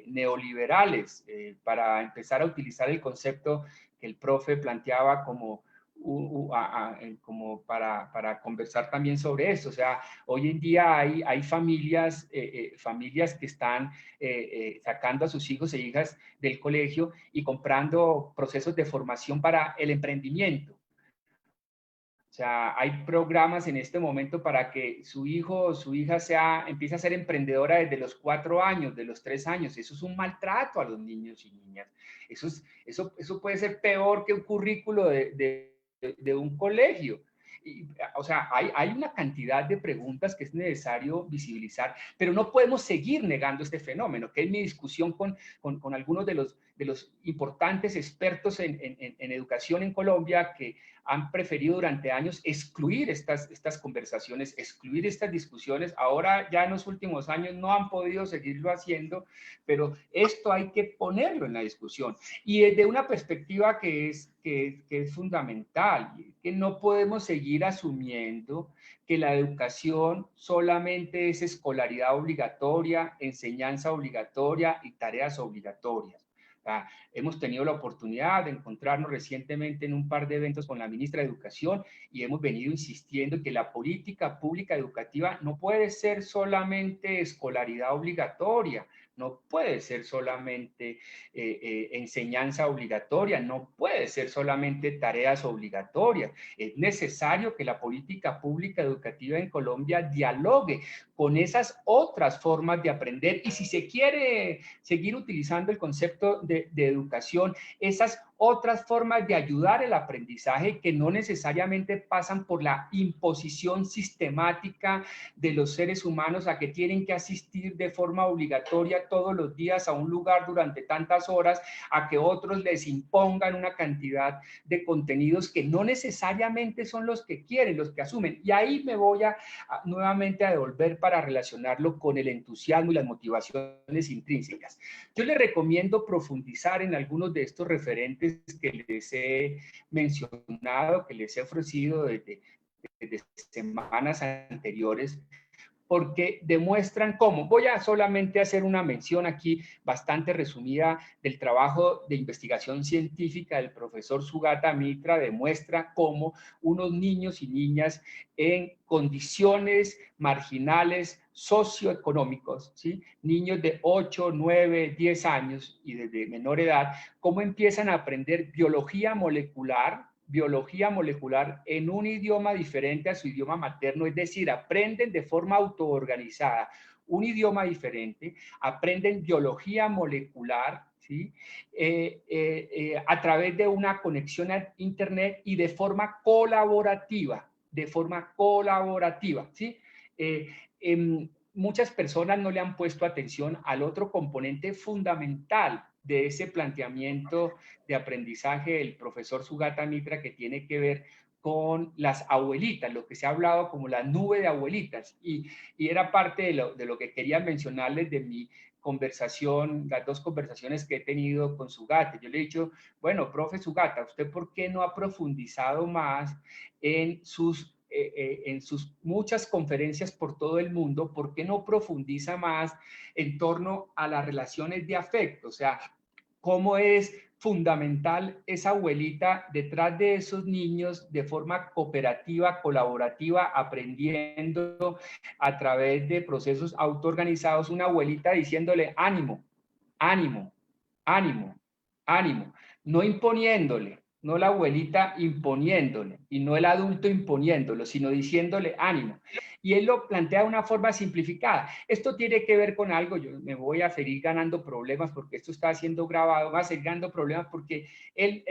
neoliberales, para empezar a utilizar el concepto que el profe planteaba como para conversar también sobre eso. O sea, hoy en día hay familias que están sacando a sus hijos e hijas del colegio y comprando procesos de formación para el emprendimiento. O sea, hay programas en este momento para que su hijo o su hija empiece a ser emprendedora desde los 4 años, de los 3 años. Eso es un maltrato a los niños y niñas. Eso puede ser peor que un currículo de un colegio. O sea, hay una cantidad de preguntas que es necesario visibilizar, pero no podemos seguir negando este fenómeno, que es mi discusión con algunos de los importantes expertos en educación en Colombia, que han preferido durante años excluir estas conversaciones, excluir estas discusiones. Ahora ya en los últimos años no han podido seguirlo haciendo, pero esto hay que ponerlo en la discusión. Y desde una perspectiva que es fundamental, que no podemos seguir asumiendo que la educación solamente es escolaridad obligatoria, enseñanza obligatoria y tareas obligatorias. Hemos tenido la oportunidad de encontrarnos recientemente en un par de eventos con la ministra de Educación y hemos venido insistiendo en que la política pública educativa no puede ser solamente escolaridad obligatoria, no puede ser solamente enseñanza obligatoria, no puede ser solamente tareas obligatorias. Es necesario que la política pública educativa en Colombia dialogue con esas otras formas de aprender, y si se quiere seguir utilizando el concepto de educación, esas otras formas de ayudar el aprendizaje que no necesariamente pasan por la imposición sistemática de los seres humanos a que tienen que asistir de forma obligatoria todos los días a un lugar durante tantas horas, a que otros les impongan una cantidad de contenidos que no necesariamente son los que quieren, los que asumen. Y ahí me voy nuevamente a devolver para relacionarlo con el entusiasmo y las motivaciones intrínsecas. Yo les recomiendo profundizar en algunos de estos referentes que les he mencionado, que les he ofrecido desde semanas anteriores, porque demuestran cómo. Voy a solamente hacer una mención aquí bastante resumida del trabajo de investigación científica del profesor Sugata Mitra. Demuestra cómo unos niños y niñas en condiciones marginales socioeconómicos, ¿sí? Niños de 8, 9, 10 años y desde menor edad, cómo empiezan a aprender biología molecular en un idioma diferente a su idioma materno, es decir, aprenden de forma autoorganizada un idioma diferente, aprenden biología molecular, ¿sí? A través de una conexión a internet y de forma colaborativa, ¿sí? Muchas personas no le han puesto atención al otro componente fundamental de ese planteamiento de aprendizaje del profesor Sugata Mitra, que tiene que ver con las abuelitas, lo que se ha hablado como la nube de abuelitas, y era parte de lo que quería mencionarles de mi conversación, las dos conversaciones que he tenido con Sugata. Yo le he dicho, bueno, profe Sugata, ¿usted por qué no ha profundizado más en sus muchas conferencias por todo el mundo? ¿Por qué no profundiza más en torno a las relaciones de afecto? O sea, cómo es fundamental esa abuelita detrás de esos niños de forma cooperativa, colaborativa, aprendiendo a través de procesos autoorganizados, una abuelita diciéndole ánimo, ánimo, ánimo, ánimo, no imponiéndole, no la abuelita imponiéndole y no el adulto imponiéndolo, sino diciéndole ánimo. Y él lo plantea de una forma simplificada. Esto tiene que ver con algo, yo me voy a seguir ganando problemas porque esto está siendo grabado, va a seguir ganando problemas porque él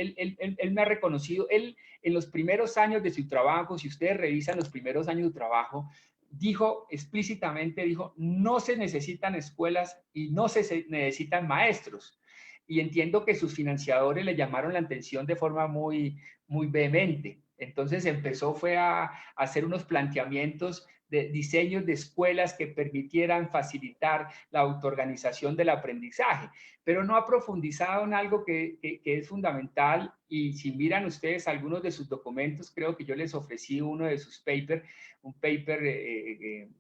me ha reconocido, él en los primeros años de su trabajo, si ustedes revisan los primeros años de su trabajo, dijo explícitamente, dijo, no se necesitan escuelas y no se necesitan maestros. Y entiendo que sus financiadores le llamaron la atención de forma muy vehemente. Entonces fue a hacer unos planteamientos de diseños de escuelas que permitieran facilitar la autoorganización del aprendizaje, pero no ha profundizado en algo que es fundamental. Y si miran ustedes algunos de sus documentos, creo que yo les ofrecí uno de sus papers, un paper,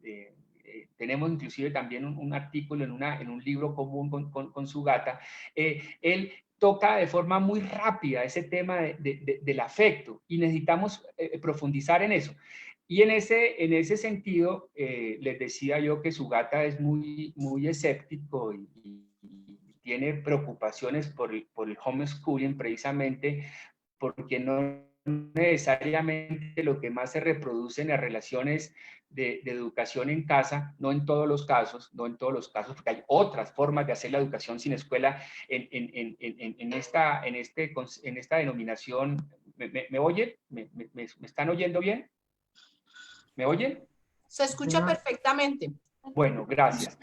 tenemos inclusive también un artículo en un libro común con Sugata. Él toca de forma muy rápida ese tema del afecto y necesitamos profundizar en eso. Y en ese sentido, les decía yo que Sugata es muy escéptico y tiene preocupaciones por el homeschooling, precisamente porque no necesariamente lo que más se reproduce en las relaciones de educación en casa, no en todos los casos, porque hay otras formas de hacer la educación sin escuela en esta denominación. ¿Me oyen? ¿Me están oyendo bien? ¿Me oyen? Se escucha perfectamente. Bueno, gracias.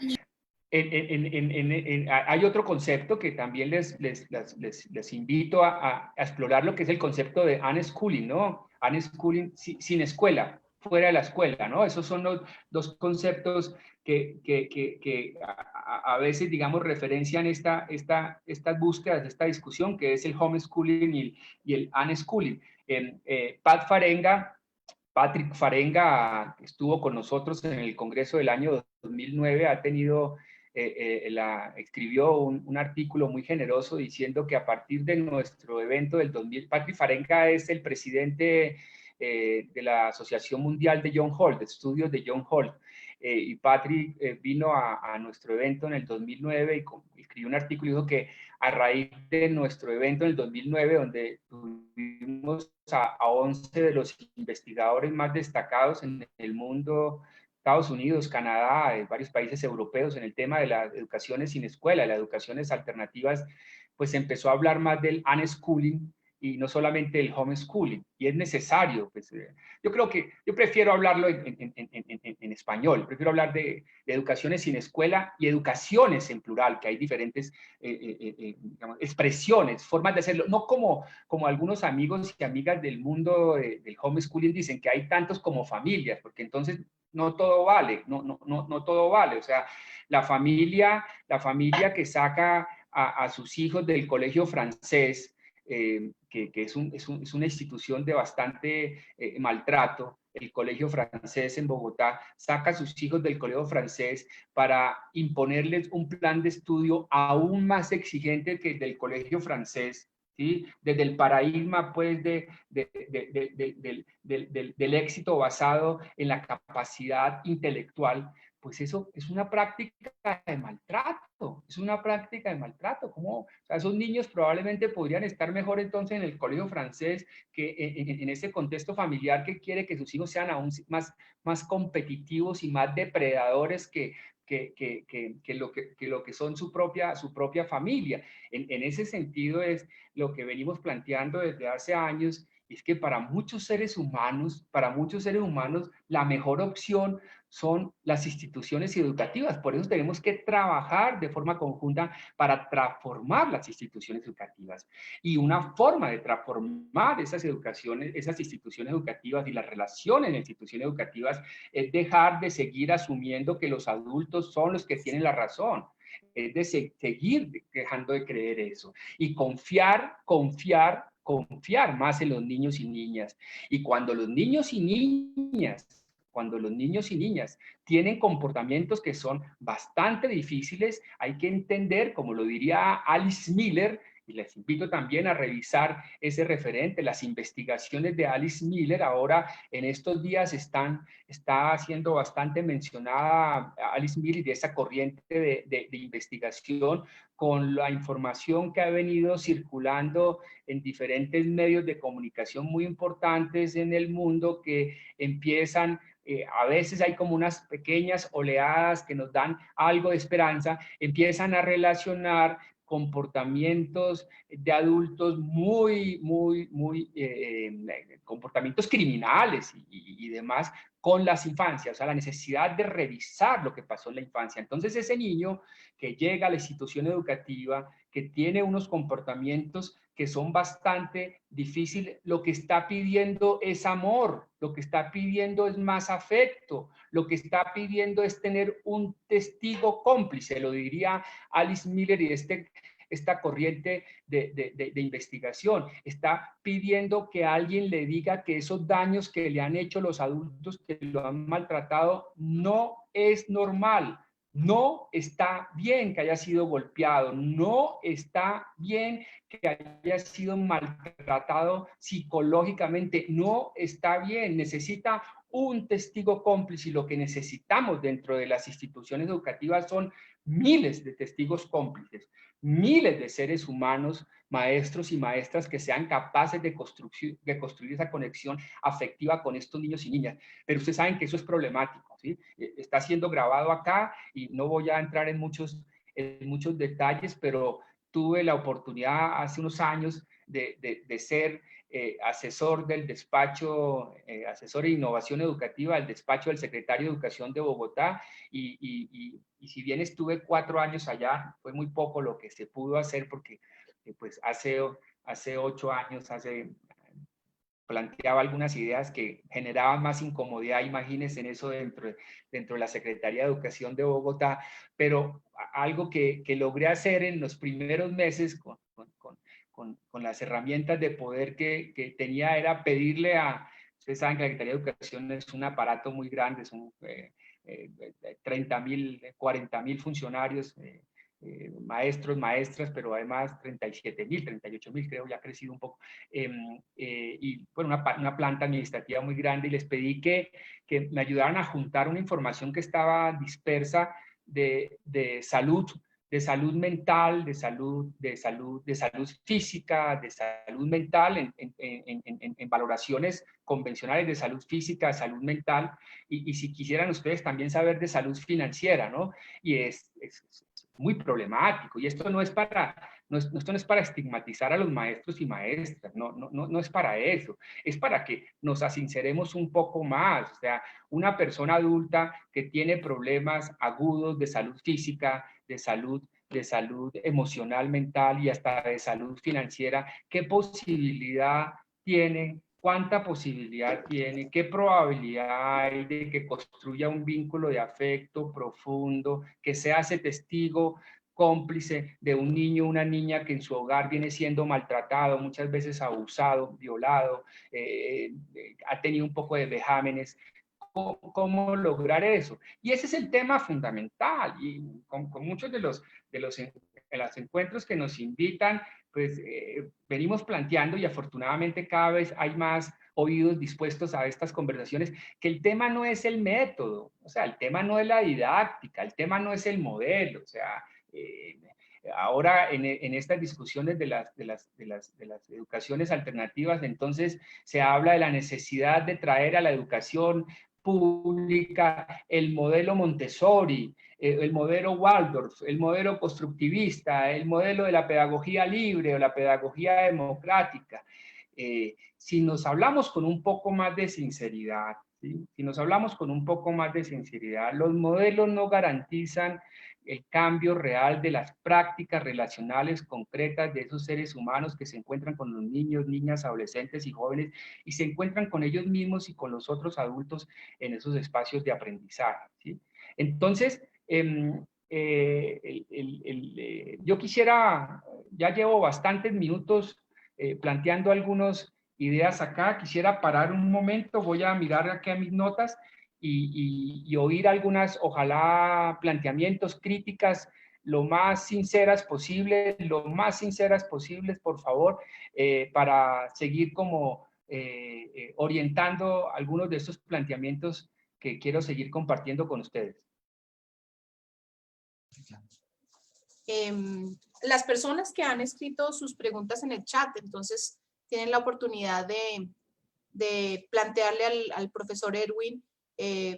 Hay otro concepto que también les invito a explorar, lo que es el concepto de unschooling, ¿no? Unschooling sin escuela, fuera de la escuela, ¿no? Esos son los dos conceptos que a veces, digamos, referencian estas búsquedas, esta discusión, que es el homeschooling y el unschooling. Patrick Farenga estuvo con nosotros en el Congreso del año 2009, escribió un artículo muy generoso diciendo que a partir de nuestro evento del 2000, Patrick Farenga es el presidente de la Asociación Mundial de John Holt, de estudios de John Holt, y Patrick vino a nuestro evento en el 2009 y escribió un artículo y dijo que a raíz de nuestro evento en el 2009, donde tuvimos a 11 de los investigadores más destacados en el mundo, Estados Unidos, Canadá, varios países europeos, en el tema de las educaciones sin escuela, las educaciones alternativas pues se empezó a hablar más del unschooling y no solamente del homeschooling, y es necesario, pues, yo creo que yo prefiero hablarlo en español, prefiero hablar de educaciones sin escuela y educaciones en plural, que hay diferentes digamos, expresiones, formas de hacerlo, no como algunos amigos y amigas del mundo del homeschooling dicen que hay tantos como familias, porque entonces no todo vale, no todo vale, o sea, la familia que saca a sus hijos del colegio francés, que es una institución de bastante maltrato, el colegio francés en Bogotá, saca a sus hijos del colegio francés para imponerles un plan de estudio aún más exigente que el del colegio francés, ¿sí? Desde el paradigma pues, del éxito basado en la capacidad intelectual, pues eso es una práctica de maltrato, es una práctica de maltrato. ¿Cómo? O sea, esos niños probablemente podrían estar mejor entonces en el colegio francés que en ese contexto familiar que quiere que sus hijos sean aún más competitivos y más depredadores que lo que son su propia familia. En ese sentido es lo que venimos planteando desde hace años, es que para muchos seres humanos, la mejor opción son las instituciones educativas. Por eso tenemos que trabajar de forma conjunta para transformar las instituciones educativas. Y una forma de transformar esas instituciones educativas y las relaciones en instituciones educativas es dejar de seguir asumiendo que los adultos son los que tienen la razón. Es de seguir dejando de creer eso y confiar más en los niños y niñas. Y cuando los niños y niñas tienen comportamientos que son bastante difíciles, hay que entender, como lo diría Alice Miller, y les invito también a revisar ese referente, las investigaciones de Alice Miller. Ahora, en estos días está siendo bastante mencionada Alice Miller y esa corriente de investigación con la información que ha venido circulando en diferentes medios de comunicación muy importantes en el mundo que empiezan, a veces hay como unas pequeñas oleadas que nos dan algo de esperanza, empiezan a relacionar comportamientos de adultos comportamientos criminales y demás con las infancias, o sea, la necesidad de revisar lo que pasó en la infancia. Entonces, ese niño que llega a la institución educativa, que tiene unos comportamientos que son bastante difíciles, lo que está pidiendo es amor, lo que está pidiendo es más afecto, lo que está pidiendo es tener un testigo cómplice, lo diría Alice Miller y esta corriente de investigación. Está pidiendo que alguien le diga que esos daños que le han hecho los adultos que lo han maltratado no es normal. No está bien que haya sido golpeado, no está bien que haya sido maltratado psicológicamente, no está bien, necesita un testigo cómplice y lo que necesitamos dentro de las instituciones educativas son miles de testigos cómplices, miles de seres humanos, maestros y maestras que sean capaces de construir esa conexión afectiva con estos niños y niñas. Pero ustedes saben que eso es problemático, ¿sí? Está siendo grabado acá y no voy a entrar en muchos detalles, pero tuve la oportunidad hace unos años de ser asesor del despacho, asesor de innovación educativa, del despacho del secretario de Educación de Bogotá, y si bien estuve 4 años allá, fue muy poco lo que se pudo hacer porque pues hace 8 años, planteaba algunas ideas que generaban más incomodidad, imagínense en eso dentro de la Secretaría de Educación de Bogotá, pero algo que logré hacer en los primeros meses con las herramientas de poder que tenía era pedirle ustedes saben que la Secretaría de Educación es un aparato muy grande, son 30.000, 40.000 funcionarios, maestros, maestras, pero además 37.000, 38.000, creo, ya ha crecido un poco, y bueno, una planta administrativa muy grande, y les pedí que me ayudaran a juntar una información que estaba dispersa de salud mental, de salud física, de salud mental, en valoraciones convencionales de salud física, salud mental, y si quisieran ustedes también saber de salud financiera, ¿no? Y es muy problemático, y esto no es para esto no es para estigmatizar a los maestros y maestras, no es para eso, es para que nos asinceremos un poco más. O sea, una persona adulta que tiene problemas agudos de salud física, de salud emocional, mental y hasta de salud financiera, ¿qué posibilidad tiene? ¿Cuánta posibilidad tiene? ¿Qué probabilidad hay de que construya un vínculo de afecto profundo, que se hace testigo cómplice de un niño o una niña que en su hogar viene siendo maltratado, muchas veces abusado, violado, ha tenido un poco de vejámenes? ¿Cómo lograr eso? Y ese es el tema fundamental, y con muchos de los encuentros que nos invitan, pues venimos planteando, y afortunadamente cada vez hay más oídos dispuestos a estas conversaciones, que el tema no es el método, o sea, el tema no es la didáctica, el tema no es el modelo, o sea, ahora en estas discusiones de las educaciones alternativas, entonces se habla de la necesidad de traer a la educación pública el modelo Montessori, el modelo Waldorf, el modelo constructivista, el modelo de la pedagogía libre o la pedagogía democrática. Si nos hablamos con un poco más de sinceridad, ¿sí? Si nos hablamos con un poco más de sinceridad, los modelos no garantizan el cambio real de las prácticas relacionales concretas de esos seres humanos que se encuentran con los niños, niñas, adolescentes y jóvenes, y se encuentran con ellos mismos y con los otros adultos en esos espacios de aprendizaje, ¿sí? Entonces, yo quisiera, ya llevo bastantes minutos planteando algunas ideas acá, quisiera parar un momento, voy a mirar aquí a mis notas y oír algunas, ojalá, planteamientos, críticas, lo más sinceras posibles, por favor, para seguir como orientando algunos de estos planteamientos que quiero seguir compartiendo con ustedes. Las personas que han escrito sus preguntas en el chat, entonces tienen la oportunidad de plantearle al profesor Erwin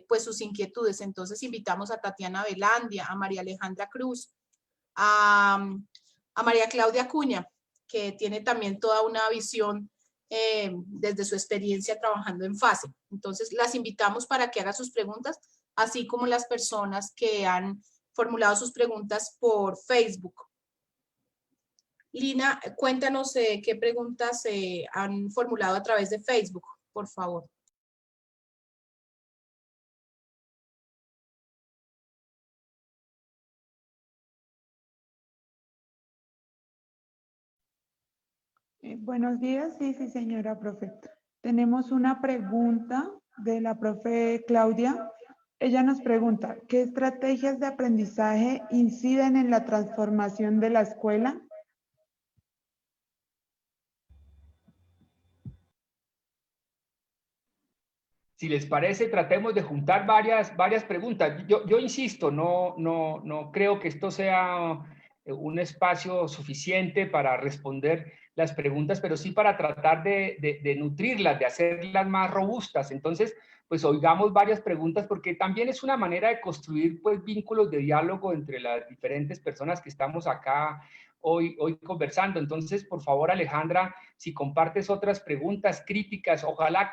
pues sus inquietudes. Entonces invitamos a Tatiana Velandia, a María Alejandra Cruz, a María Claudia Acuña, que tiene también toda una visión desde su experiencia trabajando en FASE. Entonces las invitamos para que haga sus preguntas, así como las personas que han formulado sus preguntas por Facebook. Lina, cuéntanos qué preguntas han formulado a través de Facebook, por favor. Buenos días, sí, señora profe. Tenemos una pregunta de la profe Claudia. Ella nos pregunta, ¿qué estrategias de aprendizaje inciden en la transformación de la escuela? Si les parece, tratemos de juntar varias preguntas. Yo insisto, no creo que esto sea un espacio suficiente para responder las preguntas, pero sí para tratar de nutrirlas, de hacerlas más robustas. Entonces, pues oigamos varias preguntas, porque también es una manera de construir pues vínculos de diálogo entre las diferentes personas que estamos acá hoy conversando. Entonces, por favor, Alejandra, si compartes otras preguntas críticas, ojalá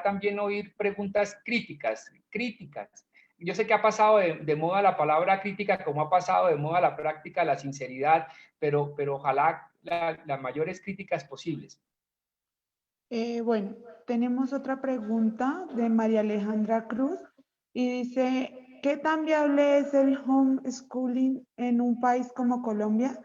también oír preguntas críticas. Yo sé que ha pasado de moda la palabra crítica, como ha pasado de moda la práctica, la sinceridad, pero ojalá las mayores críticas posibles. Bueno, tenemos otra pregunta de María Alejandra Cruz y dice, ¿qué tan viable es el homeschooling en un país como Colombia,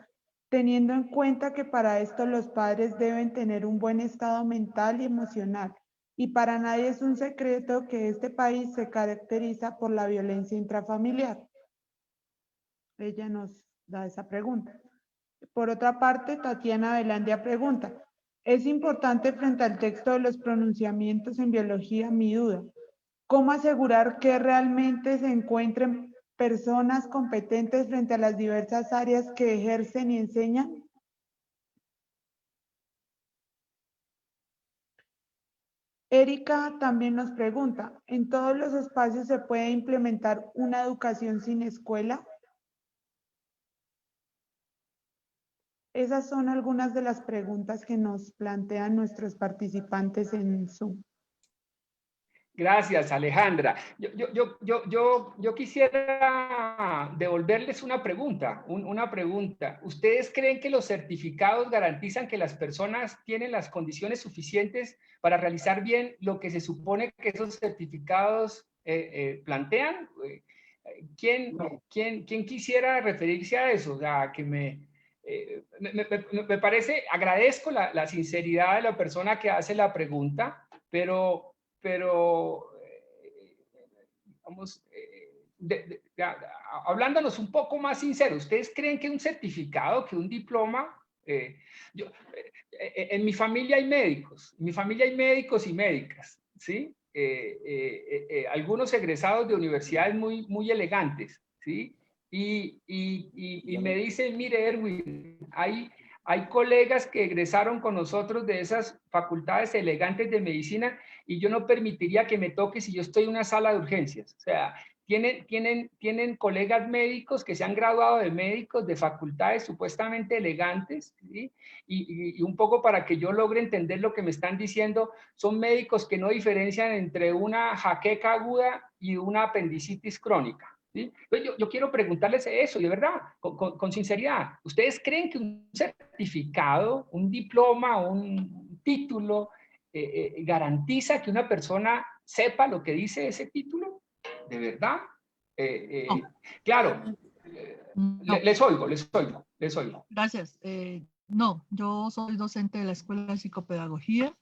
teniendo en cuenta que para esto los padres deben tener un buen estado mental y emocional? Y para nadie es un secreto que este país se caracteriza por la violencia intrafamiliar. Ella nos da esa pregunta. Por otra parte, Tatiana Velandia pregunta, es importante frente al texto de los pronunciamientos en biología mi duda. ¿Cómo asegurar que realmente se encuentren personas competentes frente a las diversas áreas que ejercen y enseñan? Erika también nos pregunta, ¿en todos los espacios se puede implementar una educación sin escuela? Esas son algunas de las preguntas que nos plantean nuestros participantes en Zoom. Gracias, Alejandra. Yo quisiera devolverles una pregunta, una pregunta. ¿Ustedes creen que los certificados garantizan que las personas tienen las condiciones suficientes para realizar bien lo que se supone que esos certificados plantean? ¿Quién quisiera referirse a eso? O sea, que me parece, agradezco la sinceridad de la persona que hace la pregunta, pero vamos, hablándonos un poco más sincero, ¿ustedes creen que un certificado, que un diploma, en mi familia hay médicos, y médicas, ¿sí? Algunos egresados de universidades muy elegantes, ¿sí? Y me dicen, mire, Erwin, hay colegas que egresaron con nosotros de esas facultades elegantes de medicina y yo no permitiría que me toque si yo estoy en una sala de urgencias. O sea, tienen colegas médicos que se han graduado de médicos de facultades supuestamente elegantes, ¿sí? Y un poco para que yo logre entender lo que me están diciendo, son médicos que no diferencian entre una jaqueca aguda y una apendicitis crónica. ¿Sí? Yo quiero preguntarles eso, de verdad, con sinceridad. ¿Ustedes creen que un certificado, un diploma, un título garantiza que una persona sepa lo que dice ese título? ¿De verdad? No. Claro, No. les oigo. Gracias. No, yo soy docente de la Escuela de Psicopedagogía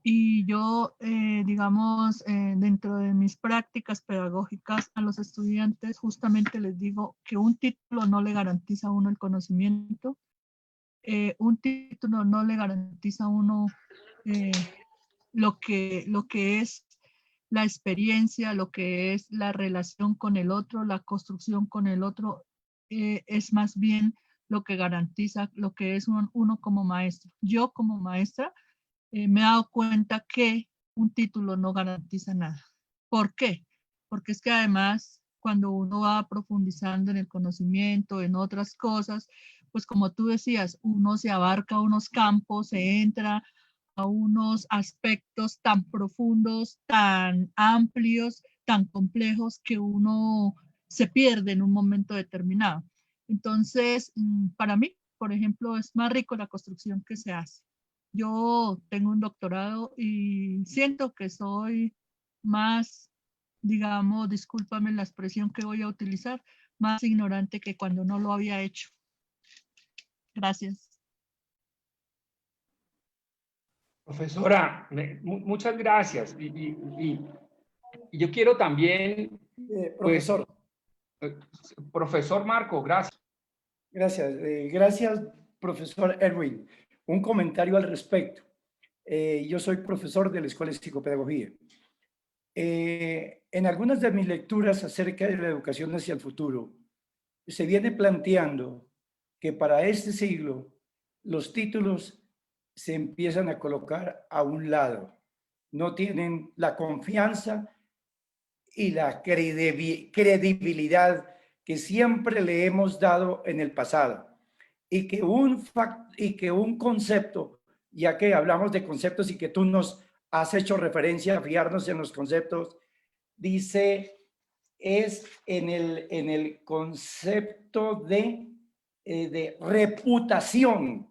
y yo, digamos, dentro de mis prácticas pedagógicas a los estudiantes justamente les digo que un título no le garantiza a uno el conocimiento, un título no le garantiza a uno lo que es la experiencia, lo que es la relación con el otro, la construcción con el otro, es más bien lo que garantiza lo que es uno como maestro. Yo como maestra me he dado cuenta que un título no garantiza nada. ¿Por qué? Porque es que además cuando uno va profundizando en el conocimiento, en otras cosas, pues como tú decías, uno se abarca unos campos, se entra a unos aspectos tan profundos, tan amplios, tan complejos que uno se pierde en un momento determinado. Entonces, para mí, por ejemplo, es más rico la construcción que se hace. Yo tengo un doctorado y siento que soy más, digamos, discúlpame la expresión que voy a utilizar, más ignorante que cuando no lo había hecho. Gracias. Profesora, muchas gracias. Y yo quiero también, profesor. Pues, profesor Marco, gracias. Gracias. Gracias, profesor Erwin. Un comentario al respecto. Yo soy profesor de la Escuela de Psicopedagogía. En algunas de mis lecturas acerca de la educación hacia el futuro, se viene planteando que para este siglo los títulos se empiezan a colocar a un lado. No tienen la confianza y la credibilidad que siempre le hemos dado en el pasado. Y que un concepto, ya que hablamos de conceptos y que tú nos has hecho referencia a fijarnos en los conceptos, dice, es en el concepto de reputación.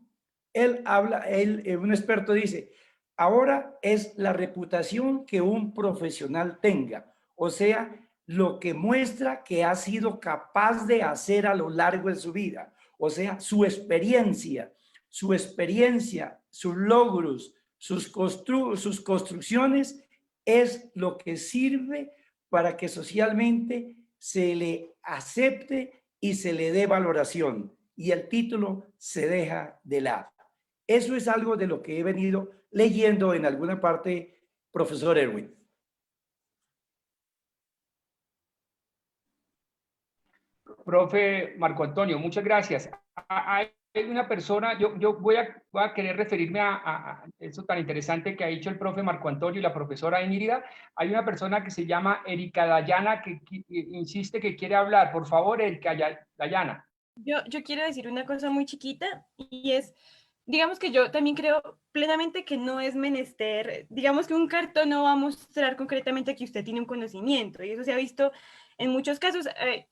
Un experto dice, ahora es la reputación que un profesional tenga, o sea, lo que muestra que ha sido capaz de hacer a lo largo de su vida, o sea, su experiencia, sus logros, sus construcciones, es lo que sirve para que socialmente se le acepte y se le dé valoración, y el título se deja de lado. Eso es algo de lo que he venido leyendo en alguna parte, profesor Erwin. Profe Marco Antonio, muchas gracias. Hay una persona, yo voy a querer referirme a eso tan interesante que ha dicho el profe Marco Antonio y la profesora Enírida. Hay una persona que se llama Erika Dayana que insiste que quiere hablar. Por favor, Erika Dayana. Yo quiero decir una cosa muy chiquita y es, digamos que yo también creo plenamente que no es menester, digamos que un cartón no va a mostrar concretamente que usted tiene un conocimiento y eso se ha visto en muchos casos,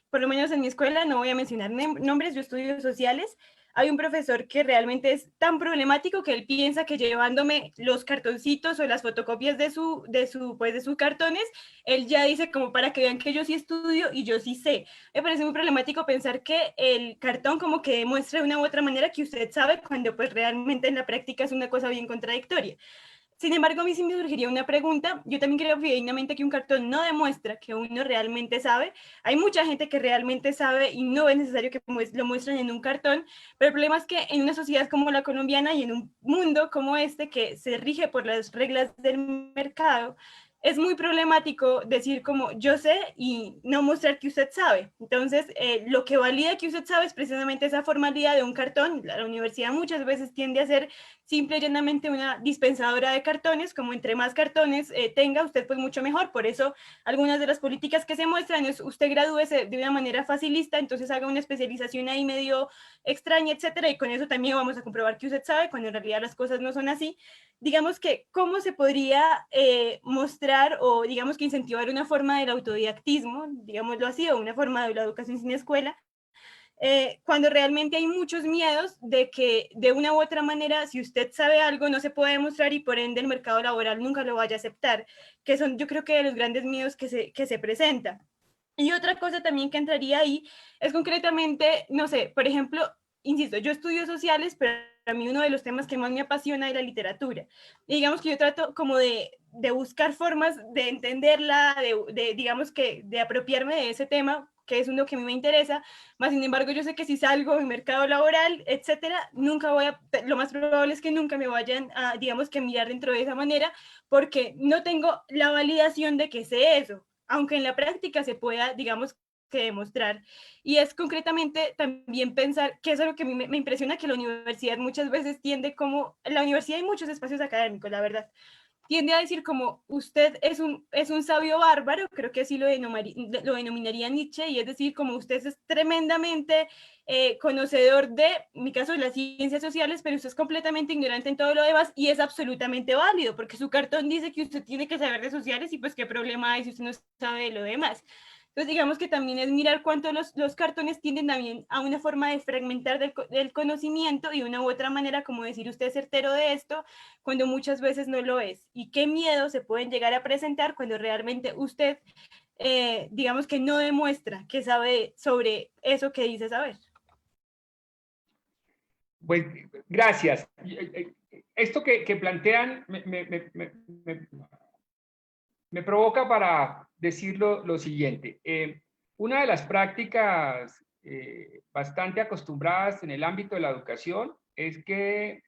por lo menos en mi escuela, no voy a mencionar nombres, yo estudio sociales, hay un profesor que realmente es tan problemático que él piensa que llevándome los cartoncitos o las fotocopias de sus cartones, él ya dice como para que vean que yo sí estudio y yo sí sé. Me parece muy problemático pensar que el cartón como que demuestra de una u otra manera que usted sabe cuando pues realmente en la práctica es una cosa bien contradictoria. Sin embargo, a mí sí me surgiría una pregunta. Yo también creo fidedigamente que un cartón no demuestra que uno realmente sabe. Hay mucha gente que realmente sabe y no es necesario que lo muestren en un cartón, pero el problema es que en una sociedad como la colombiana y en un mundo como este que se rige por las reglas del mercado, es muy problemático decir como yo sé y no mostrar que usted sabe. Entonces, lo que valida que usted sabe es precisamente esa formalidad de un cartón. La universidad muchas veces tiende a ser simple y llanamente una dispensadora de cartones, como entre más cartones tenga, usted pues mucho mejor. Por eso algunas de las políticas que se muestran es usted gradúese de una manera facilista, entonces haga una especialización ahí medio extraña, etcétera, y con eso también vamos a comprobar que usted sabe, cuando en realidad las cosas no son así. Digamos que, ¿cómo se podría mostrar o digamos que incentivar una forma del autodidactismo, digámoslo así, o una forma de la educación sin escuela, cuando realmente hay muchos miedos de que de una u otra manera, si usted sabe algo, no se puede demostrar y por ende el mercado laboral nunca lo vaya a aceptar, que son yo creo que de los grandes miedos que se presentan. Y otra cosa también que entraría ahí es concretamente, no sé, por ejemplo, insisto, yo estudio sociales, pero a mí uno de los temas que más me apasiona es la literatura. Y digamos que yo trato como de buscar formas de entenderla, digamos que de apropiarme de ese tema, que es uno que a mí me interesa, más sin embargo yo sé que si salgo en mercado laboral, etcétera, nunca voy a, lo más probable es que nunca me vayan a, digamos que mirar dentro de esa manera, porque no tengo la validación de que sé eso, aunque en la práctica se pueda, digamos, que demostrar. Y es concretamente también pensar, que eso es lo que a mí me impresiona, que la universidad muchas veces tiende como, en la universidad hay muchos espacios académicos, la verdad, tiende a decir como usted es un sabio bárbaro, creo que así lo denominaría Nietzsche, y es decir, como usted es tremendamente conocedor de, en mi caso, de las ciencias sociales, pero usted es completamente ignorante en todo lo demás, y es absolutamente válido, porque su cartón dice que usted tiene que saber de sociales, y pues qué problema hay si usted no sabe de lo demás. Entonces, digamos que también es mirar cuánto los cartones tienden también a una forma de fragmentar del conocimiento y una u otra manera, como decir usted es certero de esto, cuando muchas veces no lo es. Y qué miedo se pueden llegar a presentar cuando realmente usted, digamos que no demuestra que sabe sobre eso que dice saber. Pues gracias. Esto que plantean me provoca para decir lo siguiente. Una de las prácticas bastante acostumbradas en el ámbito de la educación es que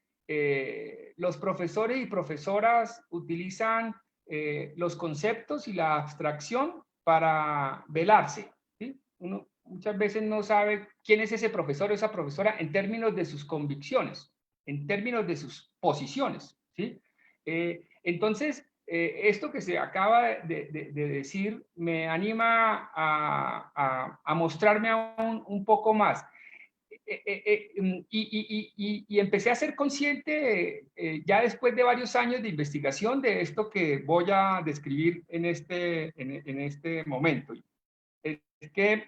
los profesores y profesoras utilizan los conceptos y la abstracción para velarse, ¿sí? Uno muchas veces no sabe quién es ese profesor o esa profesora en términos de sus convicciones, en términos de sus posiciones, ¿sí? Entonces, esto que se acaba de decir me anima a mostrarme aún un poco más. Y empecé a ser consciente ya después de varios años de investigación de esto que voy a describir en este momento. Es que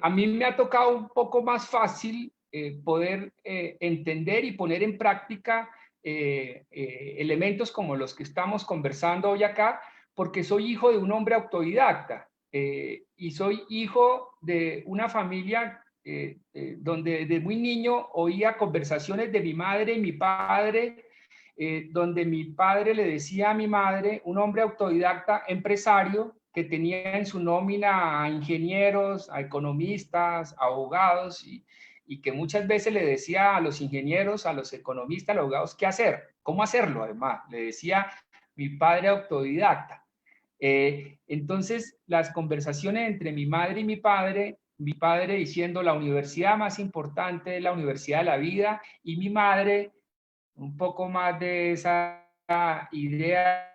a mí me ha tocado un poco más fácil poder entender y poner en práctica elementos como los que estamos conversando hoy acá, porque soy hijo de un hombre autodidacta y soy hijo de una familia donde desde muy niño oía conversaciones de mi madre y mi padre, donde mi padre le decía a mi madre, un hombre autodidacta, empresario, que tenía en su nómina a ingenieros, a economistas, a abogados, y que muchas veces le decía a los ingenieros, a los economistas, a los abogados, qué hacer, cómo hacerlo además. Le decía mi padre autodidacta. Entonces, las conversaciones entre mi madre y mi padre diciendo la universidad más importante es la universidad de la vida, y mi madre un poco más de esa idea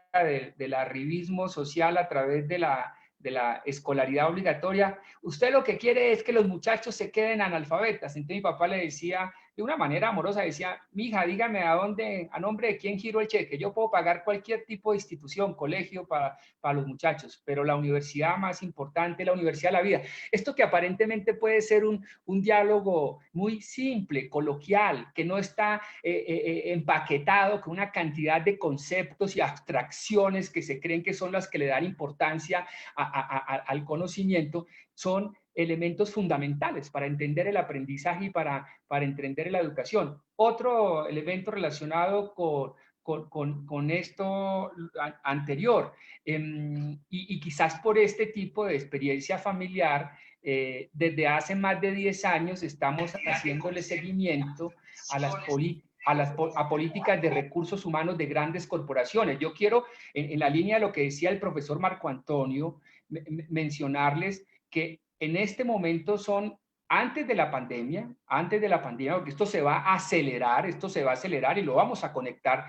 del arribismo social a través de de la escolaridad obligatoria, usted lo que quiere es que los muchachos se queden analfabetas. Entonces mi papá le decía, de una manera amorosa, decía, mija, dígame a nombre de quién giro el cheque. Yo puedo pagar cualquier tipo de institución, colegio para los muchachos, pero la universidad más importante, la universidad de la vida. Esto que aparentemente puede ser un diálogo muy simple, coloquial, que no está empaquetado con una cantidad de conceptos y abstracciones que se creen que son las que le dan importancia al conocimiento, son elementos fundamentales para entender el aprendizaje y para entender la educación. Otro elemento relacionado con esto anterior, y quizás por este tipo de experiencia familiar, desde hace más de 10 años estamos haciéndole seguimiento a políticas de recursos humanos de grandes corporaciones. Yo quiero, en la línea de lo que decía el profesor Marco Antonio, mencionarles que en este momento son, antes de la pandemia, porque esto se va a acelerar y lo vamos a conectar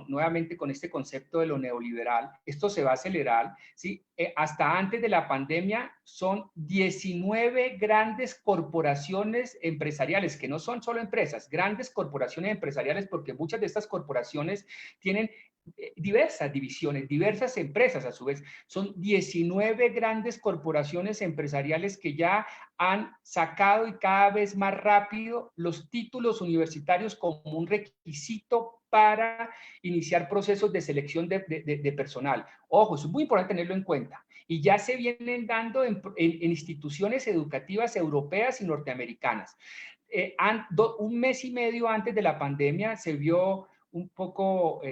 nuevamente con este concepto de lo neoliberal. Esto se va a acelerar, ¿sí? Hasta antes de la pandemia son 19 grandes corporaciones empresariales, que no son solo empresas, grandes corporaciones empresariales, porque muchas de estas corporaciones tienen diversas divisiones, diversas empresas a su vez. Son 19 grandes corporaciones empresariales que ya han sacado y cada vez más rápido los títulos universitarios como un requisito para iniciar procesos de selección de personal. Ojo, eso es muy importante tenerlo en cuenta. Y ya se vienen dando en instituciones educativas europeas y norteamericanas. Un mes y medio antes de la pandemia se vio un poco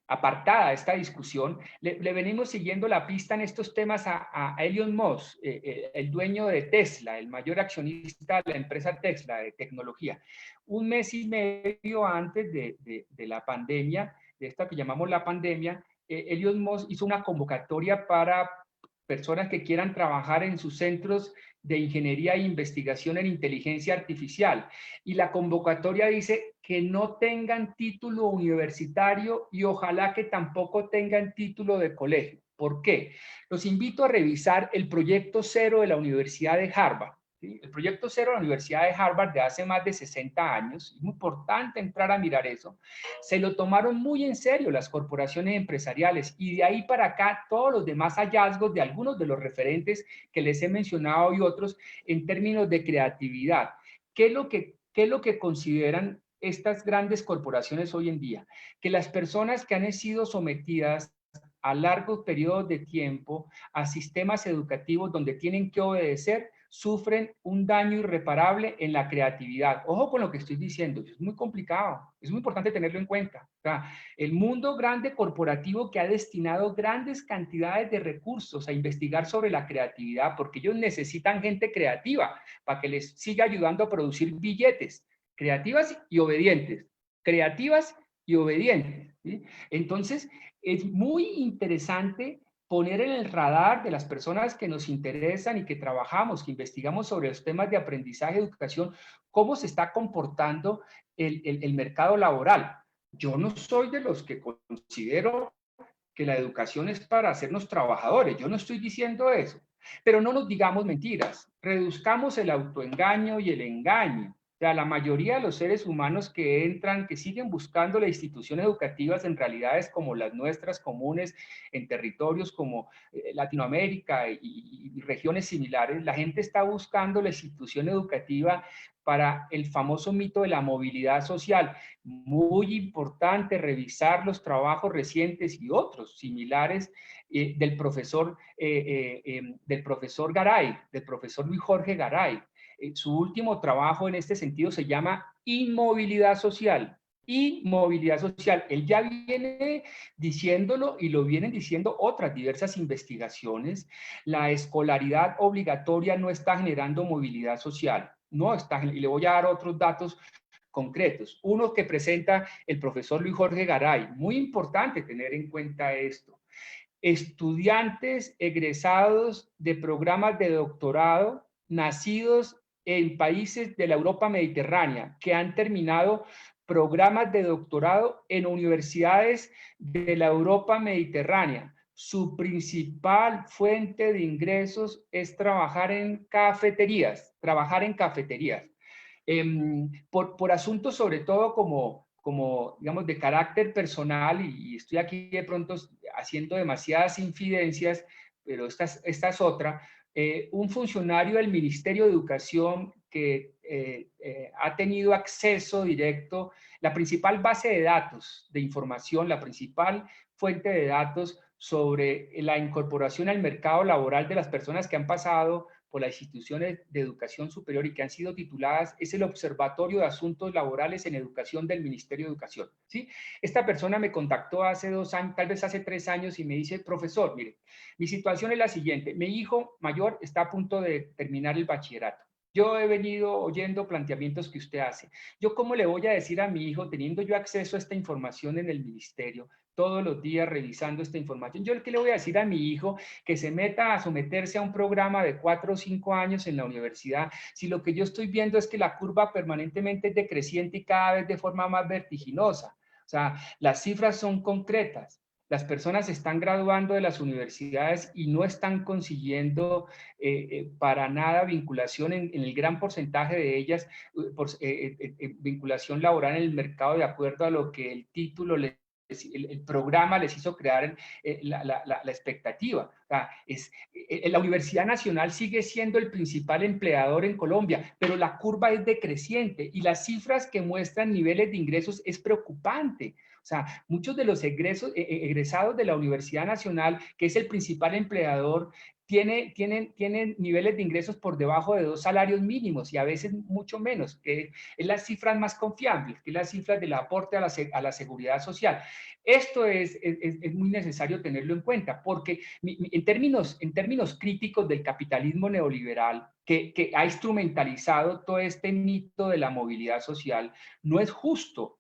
apartada esta discusión. Le venimos siguiendo la pista en estos temas a Elon Musk, el dueño de Tesla, el mayor accionista de la empresa Tesla de tecnología. Un mes y medio antes de la pandemia, de esta que llamamos la pandemia, Elon Musk hizo una convocatoria para personas que quieran trabajar en sus centros de ingeniería e investigación en inteligencia artificial. Y la convocatoria dice que no tengan título universitario y ojalá que tampoco tengan título de colegio. ¿Por qué? Los invito a revisar el proyecto cero de la Universidad de Harvard. ¿Sí? El proyecto cero de la Universidad de Harvard de hace más de 60 años, es muy importante entrar a mirar eso, se lo tomaron muy en serio las corporaciones empresariales y de ahí para acá todos los demás hallazgos de algunos de los referentes que les he mencionado y otros en términos de creatividad. ¿Qué es lo que consideran estas grandes corporaciones hoy en día? Que las personas que han sido sometidas a largos periodos de tiempo a sistemas educativos donde tienen que obedecer, sufren un daño irreparable en la creatividad. Ojo con lo que estoy diciendo, es muy complicado, es muy importante tenerlo en cuenta. O sea, el mundo grande corporativo que ha destinado grandes cantidades de recursos a investigar sobre la creatividad, porque ellos necesitan gente creativa para que les siga ayudando a producir billetes, creativas y obedientes, ¿sí? Entonces, es muy interesante poner en el radar de las personas que nos interesan y que trabajamos, que investigamos sobre los temas de aprendizaje y educación, cómo se está comportando el mercado laboral. Yo no soy de los que considero que la educación es para hacernos trabajadores, yo no estoy diciendo eso, pero no nos digamos mentiras, reduzcamos el autoengaño y el engaño. O sea, la mayoría de los seres humanos que entran, que siguen buscando las instituciones educativas en realidades como las nuestras, comunes, en territorios como Latinoamérica y regiones similares, la gente está buscando la institución educativa para el famoso mito de la movilidad social. Muy importante revisar los trabajos recientes y otros similares del profesor Garay, del profesor Luis Jorge Garay. Su último trabajo en este sentido se llama Inmovilidad Social. Inmovilidad social. Él ya viene diciéndolo y lo vienen diciendo otras diversas investigaciones. La escolaridad obligatoria no está generando movilidad social. No está, y le voy a dar otros datos concretos. Uno que presenta el profesor Luis Jorge Garay. Muy importante tener en cuenta esto. Estudiantes egresados de programas de doctorado nacidos en países de la Europa mediterránea que han terminado programas de doctorado en universidades de la Europa mediterránea. Su principal fuente de ingresos es trabajar en cafeterías, por asuntos sobre todo como, digamos, de carácter personal, y estoy aquí de pronto haciendo demasiadas infidencias, pero esta es otra. Un funcionario del Ministerio de Educación que ha tenido acceso directo, la principal base de datos de información, la principal fuente de datos sobre la incorporación al mercado laboral de las personas que han pasado por las instituciones de educación superior y que han sido tituladas, es el Observatorio de Asuntos Laborales en Educación del Ministerio de Educación, ¿sí? Esta persona me contactó hace 2 años, tal vez hace 3 años, y me dice: profesor, mire, mi situación es la siguiente, mi hijo mayor está a punto de terminar el bachillerato. Yo he venido oyendo planteamientos que usted hace. ¿Yo cómo le voy a decir a mi hijo, teniendo yo acceso a esta información en el ministerio, todos los días revisando esta información? ¿Yo qué le voy a decir a mi hijo que se meta a someterse a un programa de 4 o 5 años en la universidad, si lo que yo estoy viendo es que la curva permanentemente es decreciente y cada vez de forma más vertiginosa? O sea, las cifras son concretas. Las personas se están graduando de las universidades y no están consiguiendo para nada vinculación en el gran porcentaje de ellas, vinculación laboral en el mercado de acuerdo a lo que el título el programa les hizo crear la expectativa. O sea, la Universidad Nacional sigue siendo el principal empleador en Colombia, pero la curva es decreciente y las cifras que muestran niveles de ingresos es preocupante. O sea, muchos de los egresados de la Universidad Nacional, que es el principal empleador, tienen niveles de ingresos por debajo de 2 salarios mínimos y a veces mucho menos, que es las cifras más confiables, que es las cifras del aporte a la seguridad social. Esto es muy necesario tenerlo en cuenta, porque en términos críticos del capitalismo neoliberal, que ha instrumentalizado todo este mito de la movilidad social, no es justo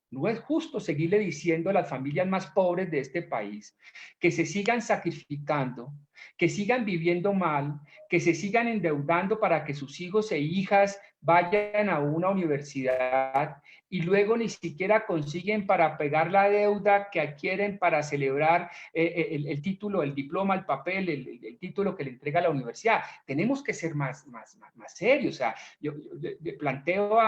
seguirle diciendo a las familias más pobres de este país que se sigan sacrificando, que sigan viviendo mal, que se sigan endeudando para que sus hijos e hijas vayan a una universidad y luego ni siquiera consiguen para pagar la deuda que adquieren para celebrar el título, el diploma, el papel, el título que le entrega la universidad. Tenemos que ser más serios. O sea, yo planteo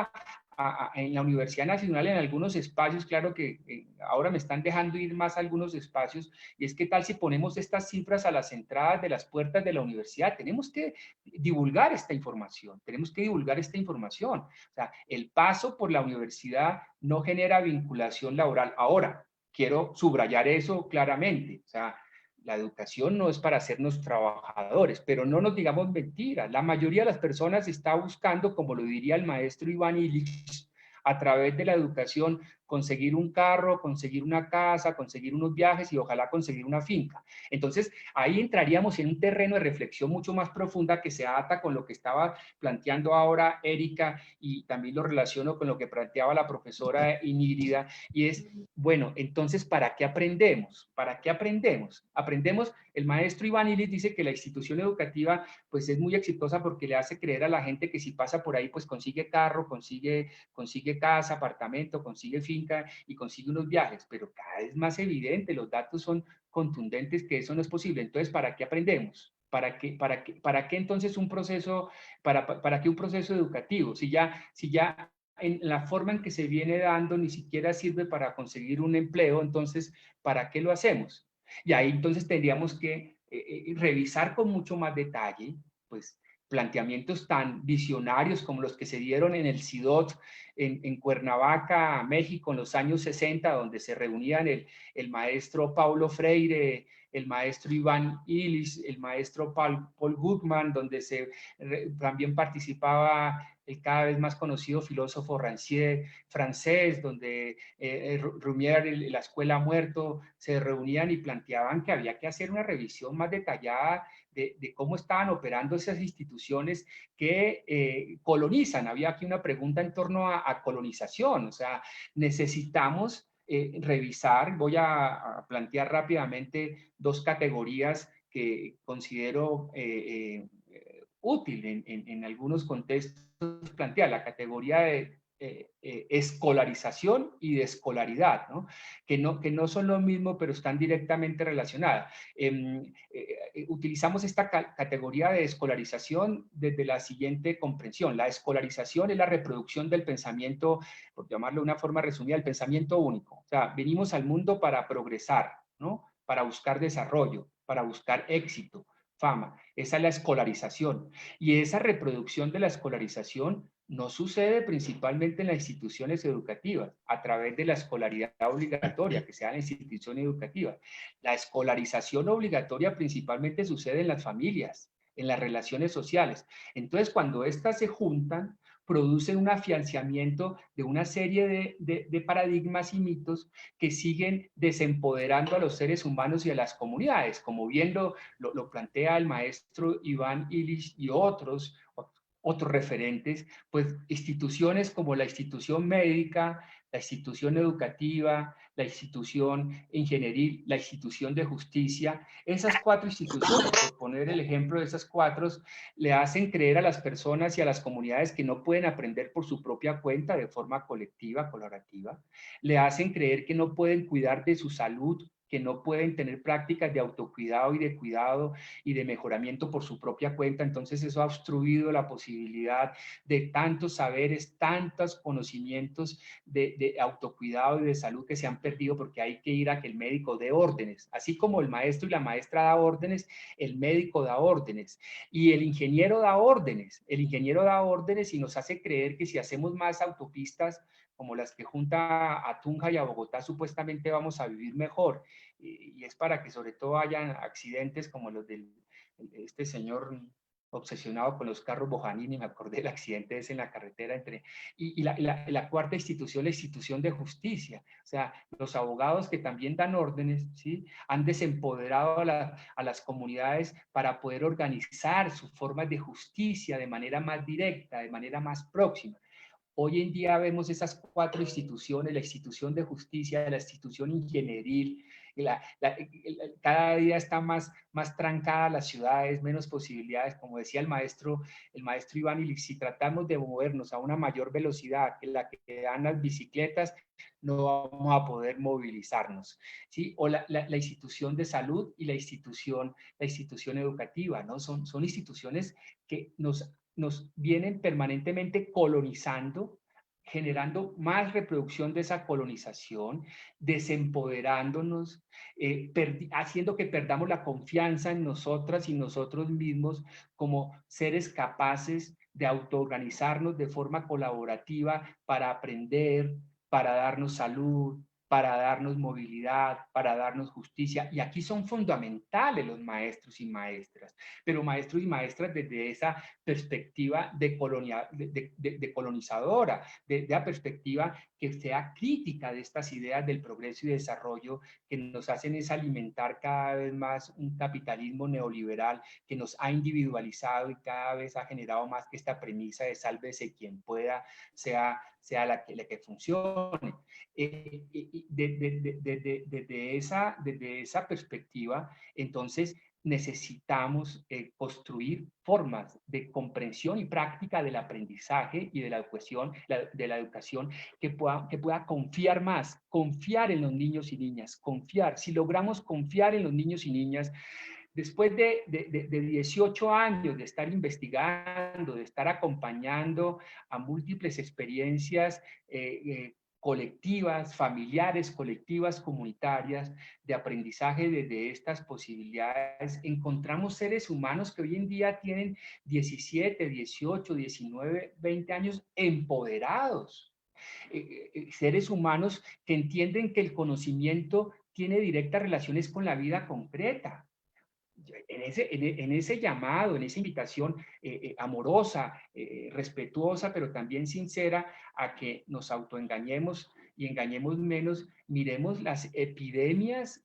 en la Universidad Nacional en algunos espacios, claro que ahora me están dejando ir más a algunos espacios, y es que tal si ponemos estas cifras a las entradas de las puertas de la universidad. Tenemos que divulgar esta información, O sea, el paso por la universidad no genera vinculación laboral. Ahora, quiero subrayar eso claramente. O sea, la educación no es para hacernos trabajadores, pero no nos digamos mentiras. La mayoría de las personas está buscando, como lo diría el maestro Iván Illich, a través de la educación, conseguir un carro, conseguir una casa, conseguir unos viajes y ojalá conseguir una finca. Entonces, ahí entraríamos en un terreno de reflexión mucho más profunda que se ata con lo que estaba planteando ahora Erika, y también lo relaciono con lo que planteaba la profesora Inígrida, y es, bueno, entonces, ¿para qué aprendemos? Aprendemos, el maestro Iván Illich dice que la institución educativa pues es muy exitosa porque le hace creer a la gente que si pasa por ahí pues consigue carro, consigue casa, apartamento, consigue finca y consigue unos viajes, pero cada vez más evidente, los datos son contundentes que eso no es posible. Entonces, ¿para qué aprendemos? ¿Para qué entonces un proceso, para qué un proceso educativo? Si ya en la forma en que se viene dando ni siquiera sirve para conseguir un empleo, entonces, ¿para qué lo hacemos? Y ahí entonces tendríamos que revisar con mucho más detalle, pues, planteamientos tan visionarios como los que se dieron en el CIDOT en Cuernavaca, México, en los años 60, donde se reunían el maestro Paulo Freire, el maestro Iván Illich, el maestro Paul Goodman, donde también participaba el cada vez más conocido filósofo Rancière francés, donde Rumier, la escuela muerto, se reunían y planteaban que había que hacer una revisión más detallada de cómo estaban operando esas instituciones que colonizan. Había aquí una pregunta en torno a colonización. O sea, necesitamos revisar. Voy a plantear rápidamente 2 categorías que considero útil en algunos contextos plantear. La categoría de escolarización y de escolaridad, ¿no? Que no son lo mismo, pero están directamente relacionadas. Utilizamos esta categoría de escolarización desde la siguiente comprensión. La escolarización es la reproducción del pensamiento, por llamarlo de una forma resumida, el pensamiento único. O sea, venimos al mundo para progresar, ¿no? Para buscar desarrollo, para buscar éxito, fama. Esa es la escolarización. Y esa reproducción de la escolarización no sucede principalmente en las instituciones educativas, a través de la escolaridad obligatoria, que sea la institución educativa. La escolarización obligatoria principalmente sucede en las familias, en las relaciones sociales. Entonces, cuando estas se juntan, producen un afianzamiento de una serie de paradigmas y mitos que siguen desempoderando a los seres humanos y a las comunidades, como bien lo plantea el maestro Iván Illich y otros referentes, pues instituciones como la institución médica, la institución educativa, la institución ingenieril, la institución de justicia, esas 4 instituciones, por poner el ejemplo de esas 4, le hacen creer a las personas y a las comunidades que no pueden aprender por su propia cuenta de forma colectiva, colaborativa, le hacen creer que no pueden cuidar de su salud, que no pueden tener prácticas de autocuidado y de cuidado y de mejoramiento por su propia cuenta. Entonces eso ha obstruido la posibilidad de tantos saberes, tantos conocimientos de autocuidado y de salud que se han perdido, porque hay que ir a que el médico dé órdenes. Así como el maestro y la maestra da órdenes, el médico da órdenes y el ingeniero da órdenes. El ingeniero da órdenes y nos hace creer que si hacemos más autopistas como las que junta a Tunja y a Bogotá, supuestamente vamos a vivir mejor. Y es para que sobre todo hayan accidentes como los de este señor obsesionado con los carros Bojanini, me acordé del accidente ese en la carretera entre... Y la 4ª institución, la institución de justicia. O sea, los abogados que también dan órdenes, ¿sí? Han desempoderado a las comunidades para poder organizar sus formas de justicia de manera más directa, de manera más próxima. Hoy en día vemos esas 4 instituciones, la institución de justicia, la institución ingenieril, cada día está más trancada las ciudades, menos posibilidades, como decía el maestro Iván Illich, si tratamos de movernos a una mayor velocidad que la que dan las bicicletas, no vamos a poder movilizarnos, ¿sí? O la institución de salud y la institución educativa, ¿no? Son instituciones que nos vienen permanentemente colonizando, generando más reproducción de esa colonización, desempoderándonos, haciendo que perdamos la confianza en nosotras y nosotros mismos como seres capaces de autoorganizarnos de forma colaborativa para aprender, para darnos salud, para darnos movilidad, para darnos justicia. Y aquí son fundamentales los maestros y maestras, pero maestros y maestras desde esa perspectiva de colonizadora, de la perspectiva que sea crítica de estas ideas del progreso y desarrollo que nos hacen es alimentar cada vez más un capitalismo neoliberal que nos ha individualizado y cada vez ha generado más que esta premisa de sálvese quien pueda, sea la que funcione. Desde esa perspectiva, entonces necesitamos construir formas de comprensión y práctica del aprendizaje y de la educación que pueda confiar más, confiar en los niños y niñas, confiar. Si logramos confiar en los niños y niñas, después de 18 años de estar investigando, de estar acompañando a múltiples experiencias colectivas, familiares, colectivas, comunitarias, de aprendizaje desde estas posibilidades, encontramos seres humanos que hoy en día tienen 17, 18, 19, 20 años empoderados. Seres humanos que entienden que el conocimiento tiene directas relaciones con la vida concreta. En ese llamado, en esa invitación amorosa, respetuosa, pero también sincera a que nos autoengañemos y engañemos menos, miremos las epidemias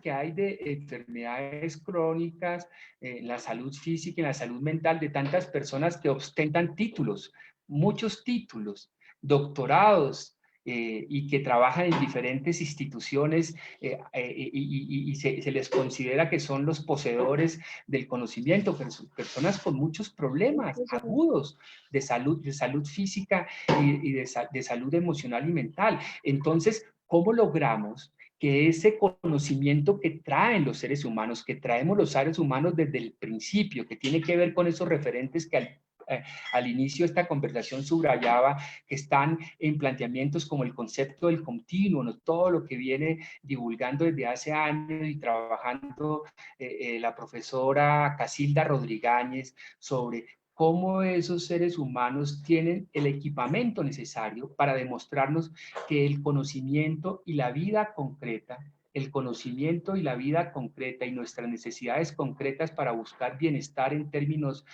que hay de enfermedades crónicas, en la salud física, en la salud mental de tantas personas que ostentan títulos, muchos títulos, doctorados, y que trabajan en diferentes instituciones y se les considera que son los poseedores del conocimiento, pero son personas con muchos problemas agudos de salud física y de salud emocional y mental. Entonces, ¿cómo logramos que ese conocimiento que traen los seres humanos, que traemos los seres humanos desde el principio, que tiene que ver con esos referentes que al inicio de esta conversación subrayaba, que están en planteamientos como el concepto del continuo, ¿no? Todo lo que viene divulgando desde hace años y trabajando la profesora Casilda Rodríguez sobre cómo esos seres humanos tienen el equipamiento necesario para demostrarnos que el conocimiento y la vida concreta, el conocimiento y la vida concreta y nuestras necesidades concretas para buscar bienestar en términos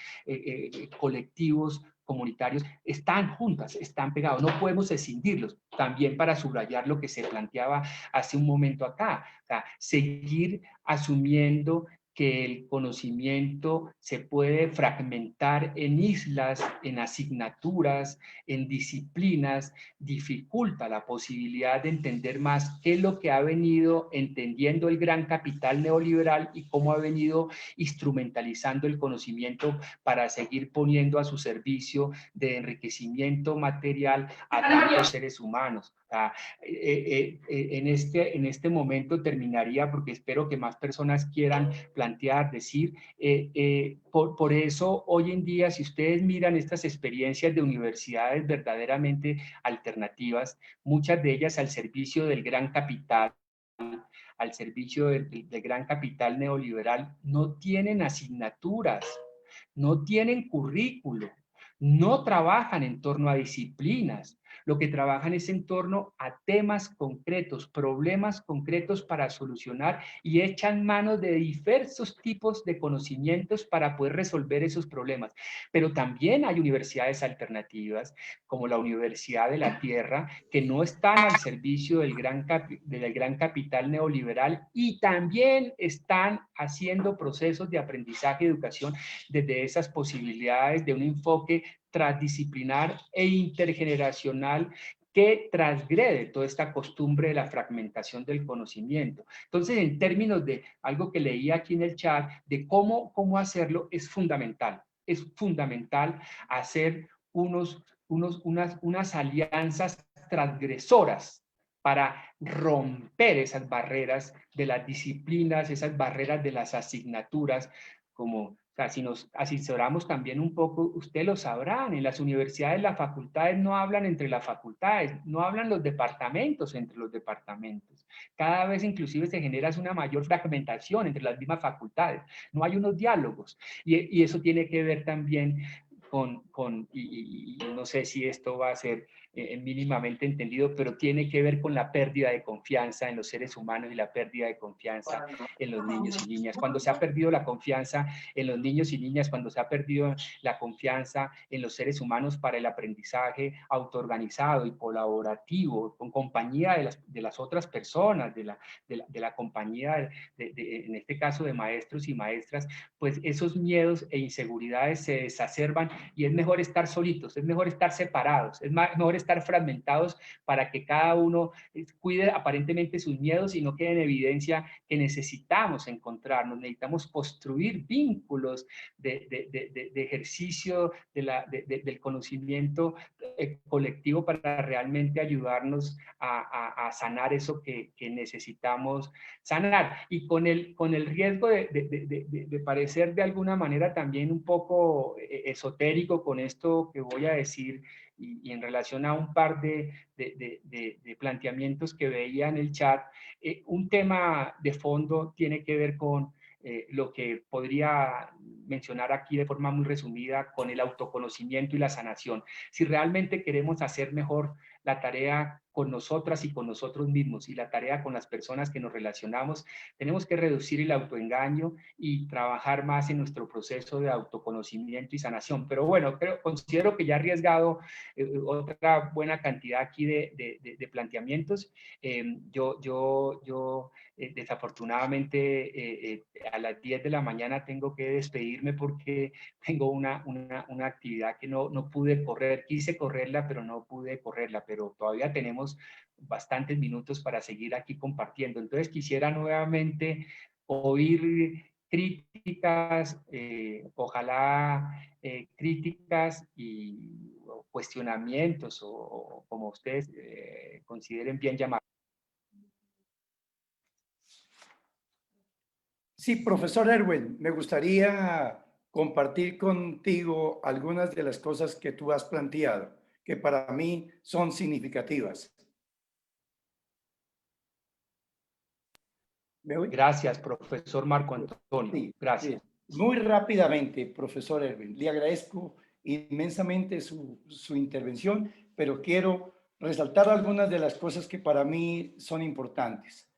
colectivos, comunitarios, están juntas, están pegados, no podemos escindirlos. También para subrayar lo que se planteaba hace un momento acá, o sea, seguir asumiendo que el conocimiento se puede fragmentar en islas, en asignaturas, en disciplinas, dificulta la posibilidad de entender más qué es lo que ha venido entendiendo el gran capital neoliberal y cómo ha venido instrumentalizando el conocimiento para seguir poniendo a su servicio de enriquecimiento material a tantos seres humanos. En este momento terminaría porque espero que más personas quieran plantear, decir, por eso hoy en día, si ustedes miran estas experiencias de universidades verdaderamente alternativas, muchas de ellas al servicio del gran capital, al servicio del gran capital neoliberal, no tienen asignaturas, no tienen currículo, no trabajan en torno a disciplinas, lo que trabajan es en torno a temas concretos, problemas concretos para solucionar y echan mano de diversos tipos de conocimientos para poder resolver esos problemas. Pero también hay universidades alternativas, como la Universidad de la Tierra, que no están al servicio del gran capital neoliberal y también están haciendo procesos de aprendizaje y educación desde esas posibilidades de un enfoque transdisciplinar e intergeneracional que transgrede toda esta costumbre de la fragmentación del conocimiento. Entonces, en términos de algo que leí aquí en el chat, de cómo hacerlo, es fundamental hacer unas alianzas transgresoras para romper esas barreras de las disciplinas, esas barreras de las asignaturas, como o sea, si nos asesoramos también un poco, ustedes lo sabrán, en las universidades las facultades no hablan entre las facultades, no hablan los departamentos entre los departamentos. Cada vez inclusive se genera una mayor fragmentación entre las mismas facultades, no hay unos diálogos. Y eso tiene que ver también y no sé si esto va a ser mínimamente entendido, pero tiene que ver con la pérdida de confianza en los seres humanos y la pérdida de confianza en los niños y niñas. Cuando se ha perdido la confianza en los niños y niñas, cuando se ha perdido la confianza en los seres humanos para el aprendizaje autoorganizado y colaborativo, con compañía de las otras personas, de la compañía, en este caso de maestros y maestras, pues esos miedos e inseguridades se exacerban y es mejor estar solitos, es mejor estar separados, es mejor estar fragmentados para que cada uno cuide aparentemente sus miedos y no quede en evidencia que necesitamos encontrarnos, necesitamos construir vínculos de ejercicio del conocimiento colectivo para realmente ayudarnos a sanar eso que necesitamos sanar. Y con el riesgo de parecer de alguna manera también un poco esotérico con esto que voy a decir, y en relación a un par de planteamientos que veía en el chat, un tema de fondo tiene que ver con lo que podría mencionar aquí de forma muy resumida con el autoconocimiento y la sanación. Si realmente queremos hacer mejor la tarea con nosotras y con nosotros mismos y la tarea con las personas que nos relacionamos, tenemos que reducir el autoengaño y trabajar más en nuestro proceso de autoconocimiento y sanación. Pero bueno, considero que ya he arriesgado otra buena cantidad aquí de planteamientos. Yo desafortunadamente a las 10 de la mañana tengo que despedirme porque tengo una actividad que no pude correr. Quise correrla, pero no pude correrla, pero todavía tenemos tenemos bastantes minutos para seguir aquí compartiendo. Entonces quisiera nuevamente oír críticas, ojalá críticas y cuestionamientos o como ustedes consideren bien llamar. Sí, profesor Erwin, me gustaría compartir contigo algunas de las cosas que tú has planteado, que para mí son significativas. ¿Me oye? Gracias, profesor Marco Antonio. Sí, Gracias. sí. Muy rápidamente, profesor Erwin, le agradezco inmensamente su intervención, pero quiero resaltar algunas de las cosas que para mí son importantes.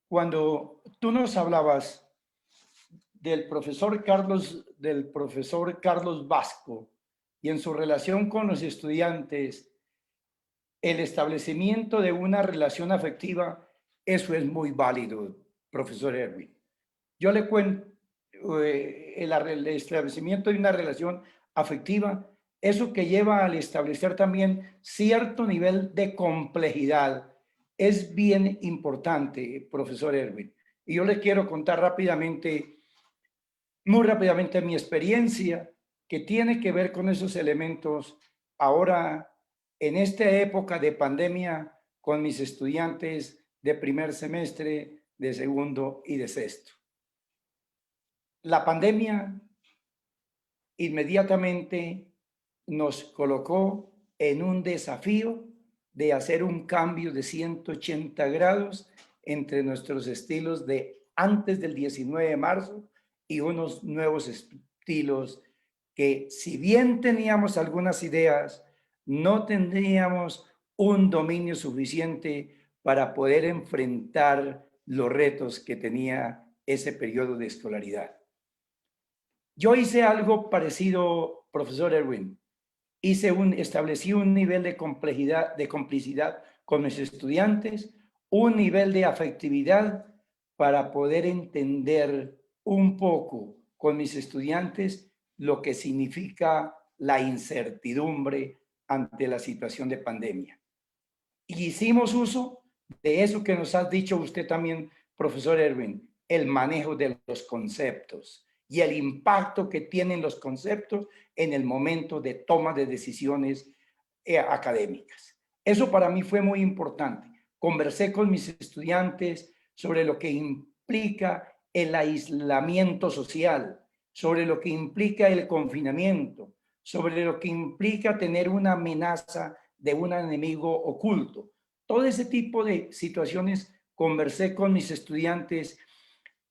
Cuando tú nos hablabas del profesor Carlos Vasco y en su relación con los estudiantes, el establecimiento de una relación afectiva, eso es muy válido, profesor Erwin. Yo le cuento el establecimiento de una relación afectiva, eso que lleva al establecer también cierto nivel de complejidad, es bien importante, profesor Erwin. Y yo le quiero contar muy rápidamente mi experiencia que tiene que ver con esos elementos ahora en esta época de pandemia con mis estudiantes de primer semestre, de segundo y de sexto. La pandemia inmediatamente nos colocó en un desafío de hacer un cambio de 180 grados entre nuestros estilos de antes del 19 de marzo y unos nuevos estilos que, si bien teníamos algunas ideas, no tendríamos un dominio suficiente para poder enfrentar los retos que tenía ese periodo de escolaridad. Yo hice algo parecido, profesor Erwin. Establecí un nivel de complejidad, de complicidad con mis estudiantes, un nivel de afectividad para poder entender un poco con mis estudiantes lo que significa la incertidumbre ante la situación de pandemia. Y hicimos uso de eso que nos ha dicho usted también, profesor Erwin, el manejo de los conceptos y el impacto que tienen los conceptos en el momento de toma de decisiones académicas. Eso para mí fue muy importante. Conversé con mis estudiantes sobre lo que implica el aislamiento social, sobre lo que implica el confinamiento, sobre lo que implica tener una amenaza de un enemigo oculto. Todo ese tipo de situaciones conversé con mis estudiantes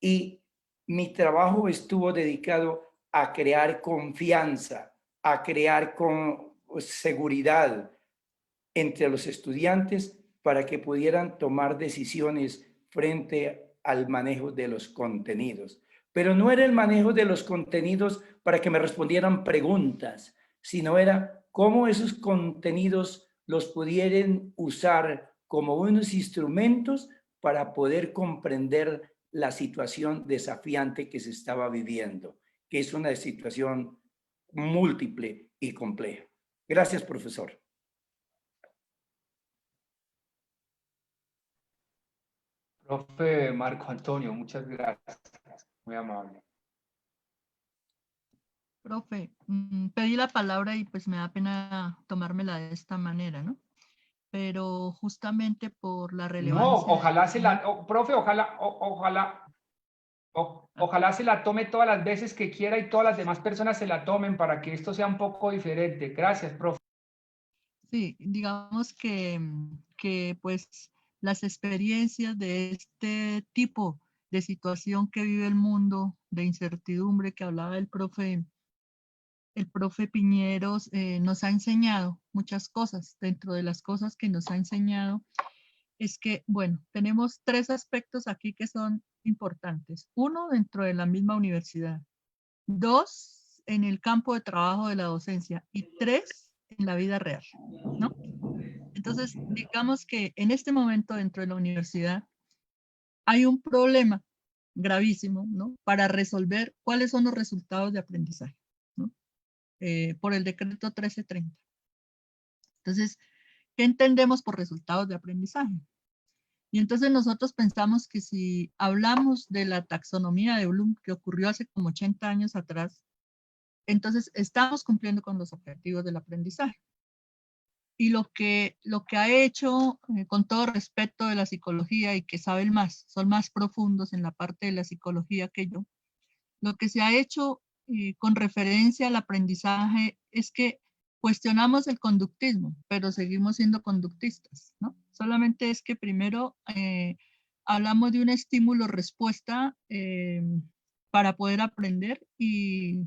y mi trabajo estuvo dedicado a crear confianza, a crear seguridad entre los estudiantes para que pudieran tomar decisiones frente al manejo de los contenidos. Pero no era el manejo de los contenidos para que me respondieran preguntas, sino era cómo esos contenidos los pudieran usar como unos instrumentos para poder comprender la situación desafiante que se estaba viviendo, que es una situación múltiple y compleja. Gracias, profesor. Profe Marco Antonio, muchas gracias. Muy amable. Profe, pedí la palabra y pues me da pena tomármela de esta manera, ¿no? Pero justamente por la relevancia... No, ojalá se la... profe, ojalá se la tome todas las veces que quiera y todas las demás personas se la tomen para que esto sea un poco diferente. Gracias, profe. Sí, digamos que pues las experiencias de este tipo de situación que vive el mundo, de incertidumbre que hablaba el profe Piñeros, nos ha enseñado muchas cosas. Dentro de las cosas que nos ha enseñado es que, bueno, tenemos tres aspectos aquí que son importantes. Uno, dentro de la misma universidad. Dos, en el campo de trabajo de la docencia. Y tres, en la vida real, ¿no? Entonces, digamos que en este momento dentro de la universidad hay un problema gravísimo, ¿no? Para resolver cuáles son los resultados de aprendizaje, ¿no? Por el decreto 1330. Entonces, ¿qué entendemos por resultados de aprendizaje? Y entonces nosotros pensamos que si hablamos de la taxonomía de Bloom, que ocurrió hace como 80 años atrás, entonces estamos cumpliendo con los objetivos del aprendizaje. Y lo que ha hecho, con todo respeto de la psicología y que saben más, son más profundos en la parte de la psicología que yo, lo que se ha hecho con referencia al aprendizaje es que cuestionamos el conductismo, pero seguimos siendo conductistas, ¿no? Solamente es que primero hablamos de un estímulo-respuesta para poder aprender y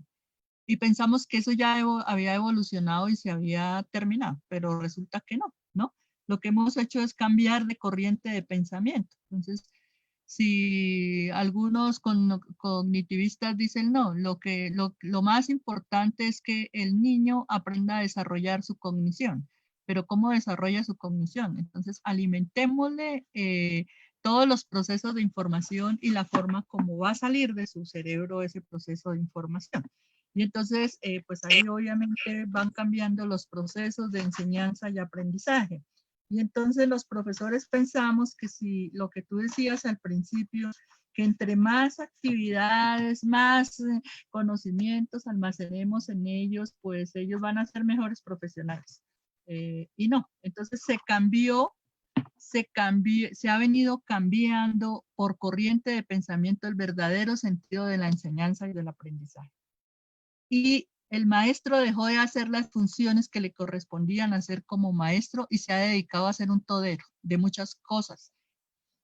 pensamos que eso ya había evolucionado y se había terminado, pero resulta que no, ¿no? Lo que hemos hecho es cambiar de corriente de pensamiento. Entonces, si algunos cognitivistas dicen no, lo más importante es que el niño aprenda a desarrollar su cognición. Pero ¿cómo desarrolla su cognición? Entonces, alimentémosle todos los procesos de información y la forma como va a salir de su cerebro ese proceso de información. Y entonces, pues ahí obviamente van cambiando los procesos de enseñanza y aprendizaje. Y entonces los profesores pensamos que si lo que tú decías al principio, que entre más actividades, más conocimientos almacenemos en ellos, pues ellos van a ser mejores profesionales. Y no, entonces se ha venido cambiando por corriente de pensamiento el verdadero sentido de la enseñanza y del aprendizaje. Y el maestro dejó de hacer las funciones que le correspondían hacer como maestro y se ha dedicado a ser un todero de muchas cosas.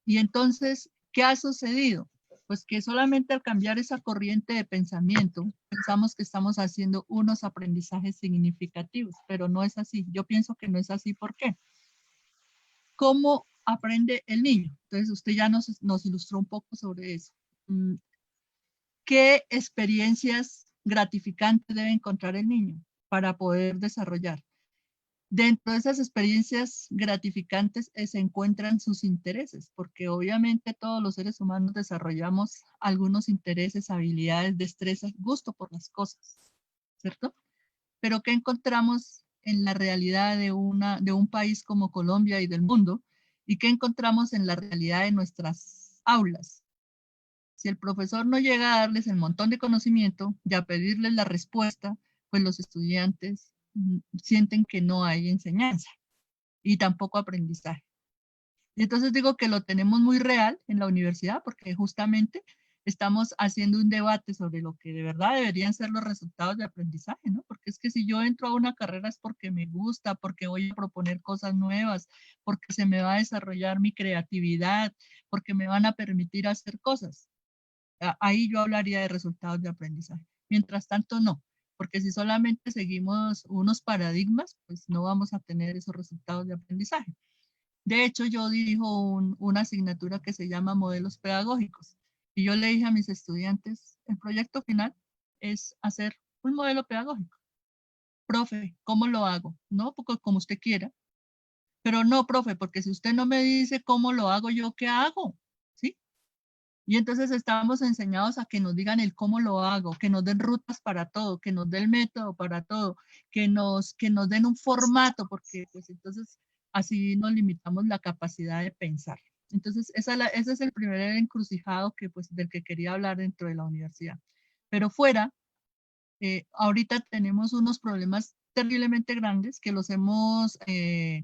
Y entonces, ¿qué ha sucedido? Pues que solamente al cambiar esa corriente de pensamiento, pensamos que estamos haciendo unos aprendizajes significativos, pero no es así. Yo pienso que no es así. ¿Por qué? ¿Cómo aprende el niño? Entonces, usted ya nos ilustró un poco sobre eso. ¿Qué experiencias gratificantes debe encontrar el niño para poder desarrollar? Dentro de esas experiencias gratificantes se encuentran sus intereses, porque obviamente todos los seres humanos desarrollamos algunos intereses, habilidades, destrezas, gusto por las cosas, ¿cierto? Pero ¿qué encontramos en la realidad de un país como Colombia y del mundo? ¿Y qué encontramos en la realidad de nuestras aulas? Si el profesor no llega a darles el montón de conocimiento y a pedirles la respuesta, pues los estudiantes sienten que no hay enseñanza y tampoco aprendizaje. Y entonces digo que lo tenemos muy real en la universidad porque justamente estamos haciendo un debate sobre lo que de verdad deberían ser los resultados de aprendizaje, ¿no? Porque es que si yo entro a una carrera es porque me gusta, porque voy a proponer cosas nuevas, porque se me va a desarrollar mi creatividad, porque me van a permitir hacer cosas. Ahí yo hablaría de resultados de aprendizaje. Mientras tanto, no, porque si solamente seguimos unos paradigmas, pues no vamos a tener esos resultados de aprendizaje. De hecho, yo dirijo una asignatura que se llama modelos pedagógicos. Y yo le dije a mis estudiantes, el proyecto final es hacer un modelo pedagógico. Profe, ¿cómo lo hago? No, porque como usted quiera. Pero no, profe, porque si usted no me dice cómo lo hago, ¿yo qué hago? ¿Sí? Y entonces estamos enseñados a que nos digan el cómo lo hago, que nos den rutas para todo, que nos den el método para todo, que nos den un formato, porque pues entonces así nos limitamos la capacidad de pensar. Entonces ese es el primer encrucijado del que quería hablar dentro de la universidad. Pero fuera, ahorita tenemos unos problemas terriblemente grandes que los hemos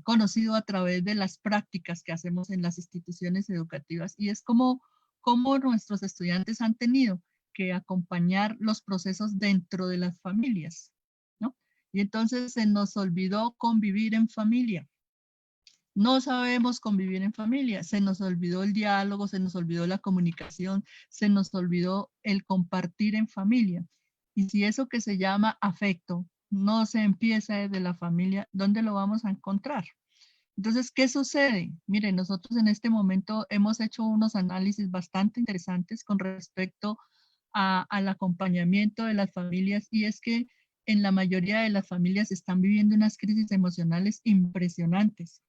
conocido a través de las prácticas que hacemos en las instituciones educativas y es como nuestros estudiantes han tenido que acompañar los procesos dentro de las familias, ¿no? Y entonces se nos olvidó convivir en familia. No sabemos convivir en familia, se nos olvidó el diálogo, se nos olvidó la comunicación, se nos olvidó el compartir en familia. Y si eso que se llama afecto no se empieza desde la familia, ¿dónde lo vamos a encontrar? Entonces, ¿qué sucede? Miren, nosotros en este momento hemos hecho unos análisis bastante interesantes con respecto al acompañamiento de las familias y es que en la mayoría de las familias están viviendo unas crisis emocionales impresionantes.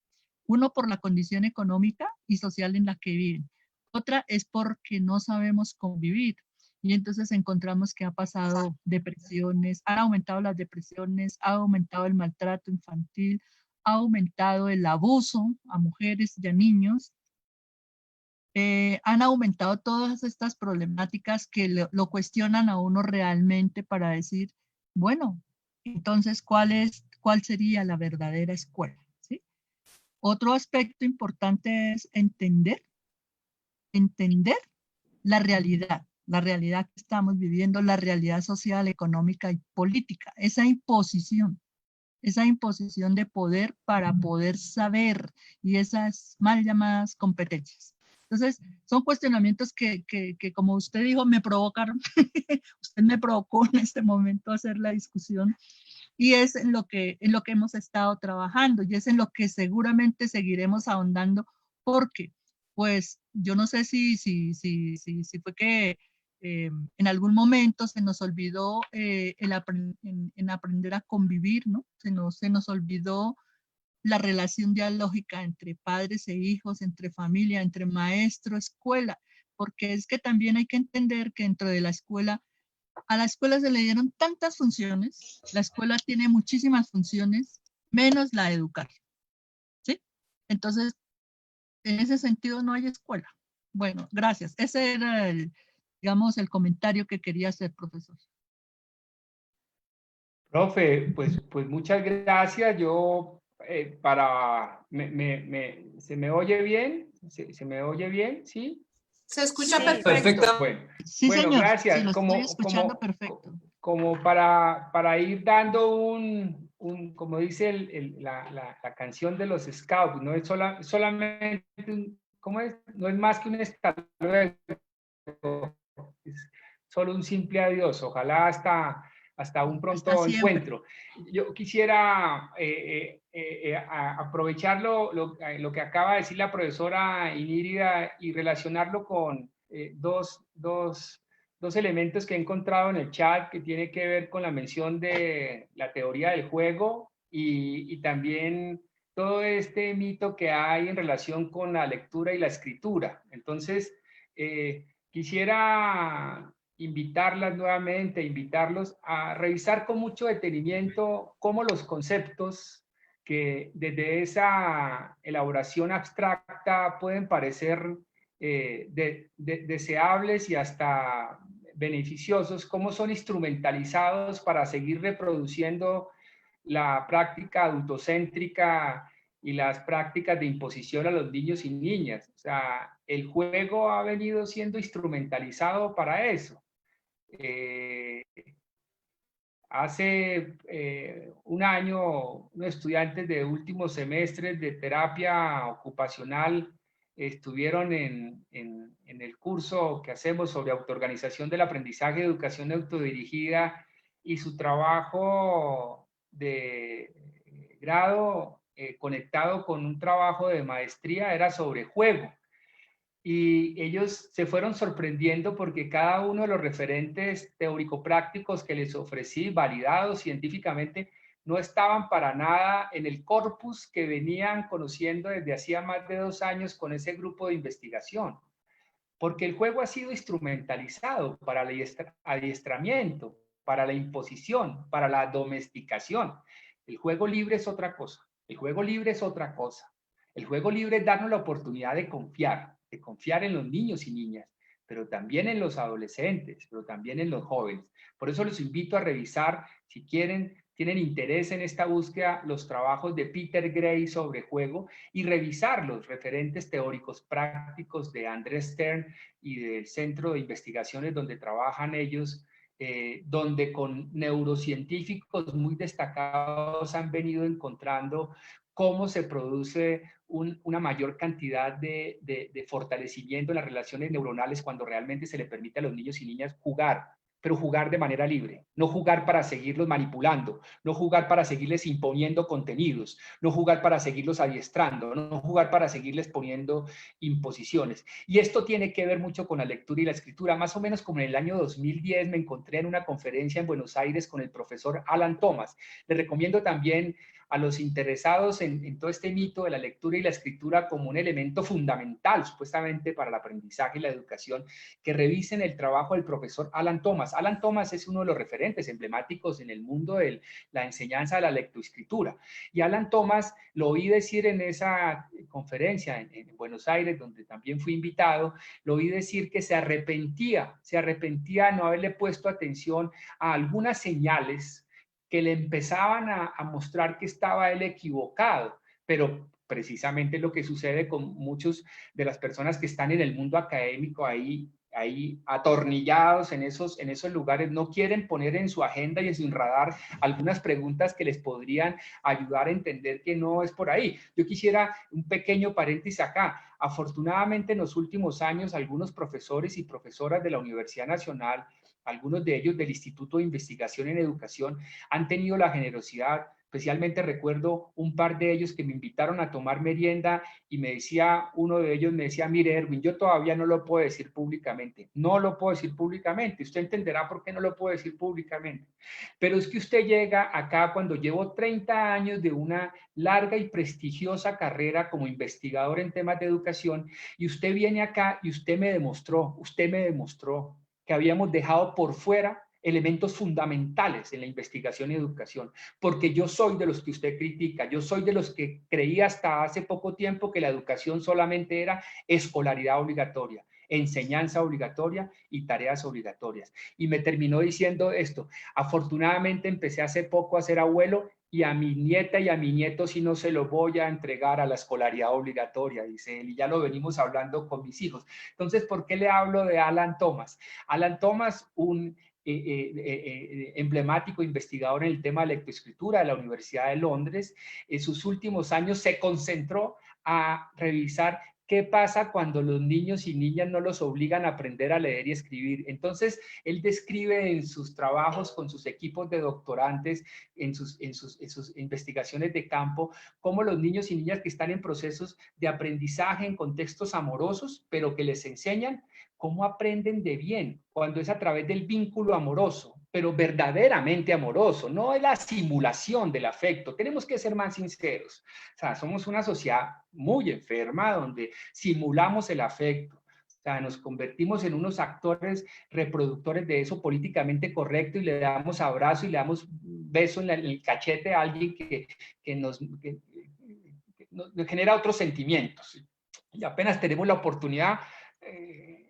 Uno por la condición económica y social en la que viven. Otra es porque no sabemos convivir. Y entonces encontramos que ha pasado depresiones, han aumentado las depresiones, ha aumentado el maltrato infantil, ha aumentado el abuso a mujeres y a niños, han aumentado todas estas problemáticas que lo cuestionan a uno realmente para decir, bueno, entonces, ¿cuál sería la verdadera escuela? ¿Sí? Otro aspecto importante es entender la realidad que estamos viviendo, la realidad social, económica y política, esa imposición de poder para poder saber y esas mal llamadas competencias. Entonces, son cuestionamientos que como usted dijo, me provocaron. Usted me provocó en este momento a hacer la discusión y es en lo que hemos estado trabajando y es en lo que seguramente seguiremos ahondando porque, pues, yo no sé si fue que en algún momento se nos olvidó en aprender a convivir, ¿no? Se nos olvidó la relación dialógica entre padres e hijos, entre familia, entre maestro, escuela, porque es que también hay que entender que dentro de la escuela, a la escuela se le dieron tantas funciones, la escuela tiene muchísimas funciones, menos la de educar, ¿sí? Entonces, en ese sentido no hay escuela. Bueno, gracias. Ese era digamos, el comentario que quería hacer, profesor. Profe, pues muchas gracias. Yo, ¿se me oye bien? ¿Se me oye bien? ¿Sí? Se escucha Sí, perfecto. Perfecto. Bueno, Sí, bueno, señor. gracias. Sí, lo estoy escuchando perfecto. Como para ir dando como dice la canción de los Scouts, no es solamente ¿cómo es? No es más que un hasta luego, es solo un simple adiós. Ojalá hasta un pronto Hasta siempre. encuentro. Yo quisiera aprovechar lo que acaba de decir la profesora Inírida y relacionarlo con dos elementos que he encontrado en el chat que tiene que ver con la mención de la teoría del juego y también todo este mito que hay en relación con la lectura y la escritura. Entonces, quisiera invitarlos a revisar con mucho detenimiento cómo los conceptos que desde esa elaboración abstracta pueden parecer deseables y hasta beneficiosos, cómo son instrumentalizados para seguir reproduciendo la práctica adultocéntrica y las prácticas de imposición a los niños y niñas. O sea, el juego ha venido siendo instrumentalizado para eso. Hace un año, unos estudiantes de últimos semestres de terapia ocupacional estuvieron en el curso que hacemos sobre autoorganización del aprendizaje y educación autodirigida, y su trabajo de grado conectado con un trabajo de maestría era sobre juego. Y ellos se fueron sorprendiendo porque cada uno de los referentes teórico-prácticos que les ofrecí, validados científicamente, no estaban para nada en el corpus que venían conociendo desde hacía más de 2 años con ese grupo de investigación. Porque el juego ha sido instrumentalizado para el adiestramiento, para la imposición, para la domesticación. El juego libre es otra cosa. El juego libre es otra cosa. El juego libre es darnos la oportunidad de confiar en los niños y niñas, pero también en los adolescentes, pero también en los jóvenes. Por eso los invito a revisar, si tienen interés en esta búsqueda, los trabajos de Peter Gray sobre juego y revisar los referentes teóricos prácticos de Andrés Stern y del Centro de Investigaciones donde trabajan ellos, donde con neurocientíficos muy destacados han venido encontrando cómo se produce una mayor cantidad de fortalecimiento en las relaciones neuronales cuando realmente se le permite a los niños y niñas jugar, pero jugar de manera libre, no jugar para seguirlos manipulando, no jugar para seguirles imponiendo contenidos, no jugar para seguirlos adiestrando, no jugar para seguirles poniendo imposiciones. Y esto tiene que ver mucho con la lectura y la escritura. Más o menos como en el año 2010 me encontré en una conferencia en Buenos Aires con el profesor Alan Thomas. Les recomiendo también a los interesados en todo este mito de la lectura y la escritura como un elemento fundamental, supuestamente, para el aprendizaje y la educación, que revisen el trabajo del profesor Alan Thomas. Alan Thomas es uno de los referentes emblemáticos en el mundo de la enseñanza de la lectoescritura. Y Alan Thomas, lo oí decir en esa conferencia en Buenos Aires, donde también fui invitado, lo oí decir que se arrepentía de no haberle puesto atención a algunas señales que le empezaban a mostrar que estaba él equivocado, pero precisamente lo que sucede con muchas de las personas que están en el mundo académico ahí atornillados en esos lugares, no quieren poner en su agenda y en su radar algunas preguntas que les podrían ayudar a entender que no es por ahí. Yo quisiera un pequeño paréntesis acá. Afortunadamente, en los últimos años, algunos profesores y profesoras de la Universidad Nacional, algunos de ellos del Instituto de Investigación en Educación, han tenido la generosidad. Especialmente recuerdo un par de ellos que me invitaron a tomar merienda y me decía, uno de ellos me decía, mire Erwin, yo todavía no lo puedo decir públicamente, no lo puedo decir públicamente, usted entenderá por qué no lo puedo decir públicamente, pero es que usted llega acá cuando llevo 30 años de una larga y prestigiosa carrera como investigador en temas de educación y usted viene acá y usted me demostró que habíamos dejado por fuera elementos fundamentales en la investigación y educación, porque yo soy de los que usted critica, yo soy de los que creía hasta hace poco tiempo que la educación solamente era escolaridad obligatoria, enseñanza obligatoria y tareas obligatorias. Y me terminó diciendo esto, afortunadamente empecé hace poco a ser abuelo y a mi nieta y a mi nieto sí no se lo voy a entregar a la escolaridad obligatoria, dice él, y ya lo venimos hablando con mis hijos. Entonces, ¿por qué le hablo de Alan Thomas? Alan Thomas, un emblemático investigador en el tema de lectoescritura de la Universidad de Londres, en sus últimos años se concentró a revisar qué pasa cuando los niños y niñas no los obligan a aprender a leer y escribir. Entonces, él describe en sus trabajos con sus equipos de doctorantes, en sus investigaciones de campo, cómo los niños y niñas que están en procesos de aprendizaje en contextos amorosos, pero que les enseñan cómo aprenden de bien, cuando es a través del vínculo amoroso, pero verdaderamente amoroso, no es la simulación del afecto. Tenemos que ser más sinceros. O sea, somos una sociedad muy enferma donde simulamos el afecto. O sea, nos convertimos en unos actores reproductores de eso políticamente correcto y le damos abrazo y le damos beso en el cachete a alguien que nos genera otros sentimientos. Y apenas tenemos la oportunidad,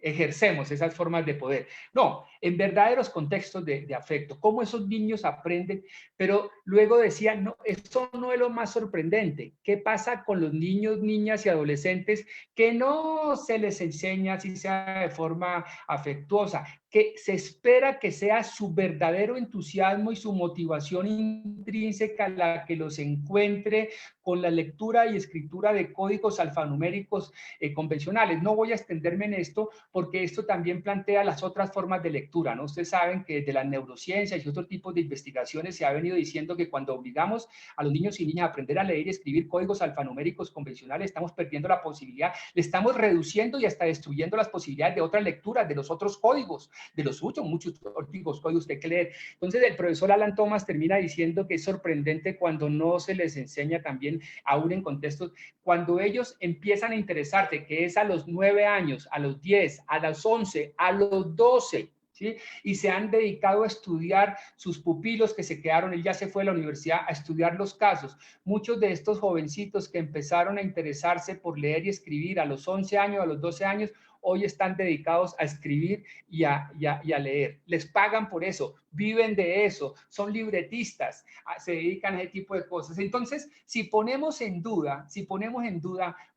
ejercemos esas formas de poder. No, en verdaderos contextos de afecto, cómo esos niños aprenden, pero luego decía, no, esto no es lo más sorprendente. ¿Qué pasa con los niños, niñas y adolescentes que no se les enseña, así sea de forma afectuosa, que se espera que sea su verdadero entusiasmo y su motivación intrínseca la que los encuentre con la lectura y escritura de códigos alfanuméricos convencionales? No voy a extenderme en esto porque esto también plantea las otras formas de lectura, ¿no? Ustedes saben que desde las neurociencias y otros tipos de investigaciones se ha venido diciendo que cuando obligamos a los niños y niñas a aprender a leer y escribir códigos alfanuméricos convencionales, estamos perdiendo la posibilidad, le estamos reduciendo y hasta destruyendo las posibilidades de otras lecturas, de los otros códigos, de los suyos, muchos códigos que hay que leer. Entonces el profesor Alan Thomas termina diciendo que es sorprendente cuando no se les enseña también, aún en contextos, cuando ellos empiezan a interesarse, que es a los 9 años, a los 10, a los 11, a los 12, ¿sí? Y se han dedicado a estudiar sus pupilos que se quedaron, él ya se fue a la universidad a estudiar los casos. Muchos de estos jovencitos que empezaron a interesarse por leer y escribir a los 11 años, a los 12 años, hoy están dedicados a escribir y a leer. Les pagan por eso, viven de eso, son libretistas, se dedican a ese tipo de cosas. Entonces, si ponemos en duda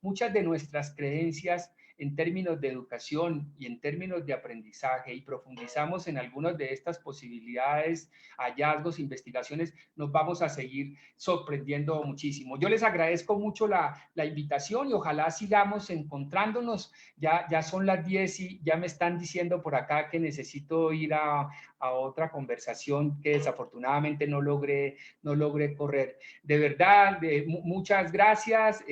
muchas de nuestras creencias en términos de educación y en términos de aprendizaje y profundizamos en algunas de estas posibilidades, hallazgos, investigaciones, nos vamos a seguir sorprendiendo muchísimo. Yo les agradezco mucho la invitación y ojalá sigamos encontrándonos. Ya son las 10 y ya me están diciendo por acá que necesito ir a otra conversación que desafortunadamente no logré correr. De verdad, muchas gracias.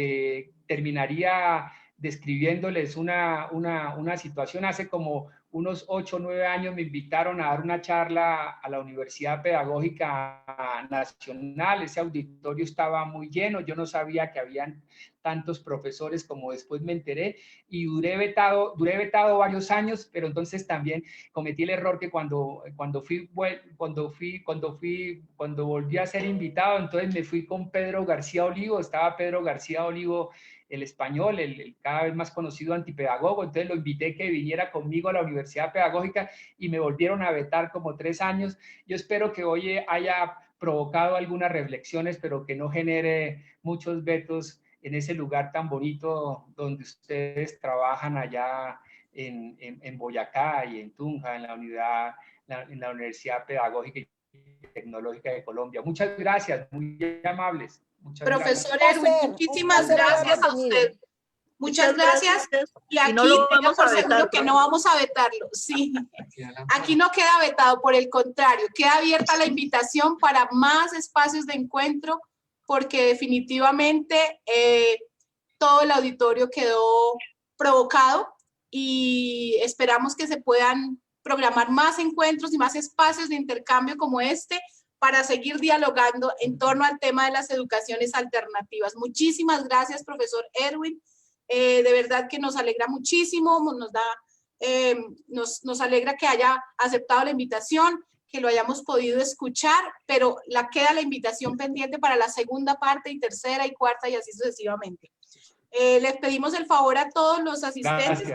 Terminaría describiéndoles una situación. Hace como unos 8 o 9 años me invitaron a dar una charla a la Universidad Pedagógica Nacional. Ese auditorio estaba muy lleno, yo no sabía que habían tantos profesores como después me enteré, y duré vetado varios años, pero entonces también cometí el error que cuando volví a ser invitado, entonces me fui con Pedro García Olivo. Estaba Pedro García Olivo, el español, el cada vez más conocido antipedagogo. Entonces lo invité que viniera conmigo a la Universidad Pedagógica y me volvieron a vetar como 3 años. Yo espero que hoy haya provocado algunas reflexiones, pero que no genere muchos vetos en ese lugar tan bonito donde ustedes trabajan allá en Boyacá y en Tunja, en la Universidad Pedagógica y Tecnológica de Colombia. Muchas gracias, muy amables. Muchas Profesor gracias. Erwin, muchísimas gracias a usted. Muchas gracias. Y aquí no lo tenga vamos por a vetar, seguro que no vamos a vetarlo. Sí, aquí no queda vetado, por el contrario, queda abierta la invitación para más espacios de encuentro, porque definitivamente todo el auditorio quedó provocado y esperamos que se puedan programar más encuentros y más espacios de intercambio como este para seguir dialogando en torno al tema de las educaciones alternativas. Muchísimas gracias, profesor Erwin. De verdad que nos alegra muchísimo, nos alegra que haya aceptado la invitación, que lo hayamos podido escuchar, pero queda la invitación pendiente para la segunda parte y tercera y cuarta y así sucesivamente. Les pedimos el favor a todos los asistentes. Gracias.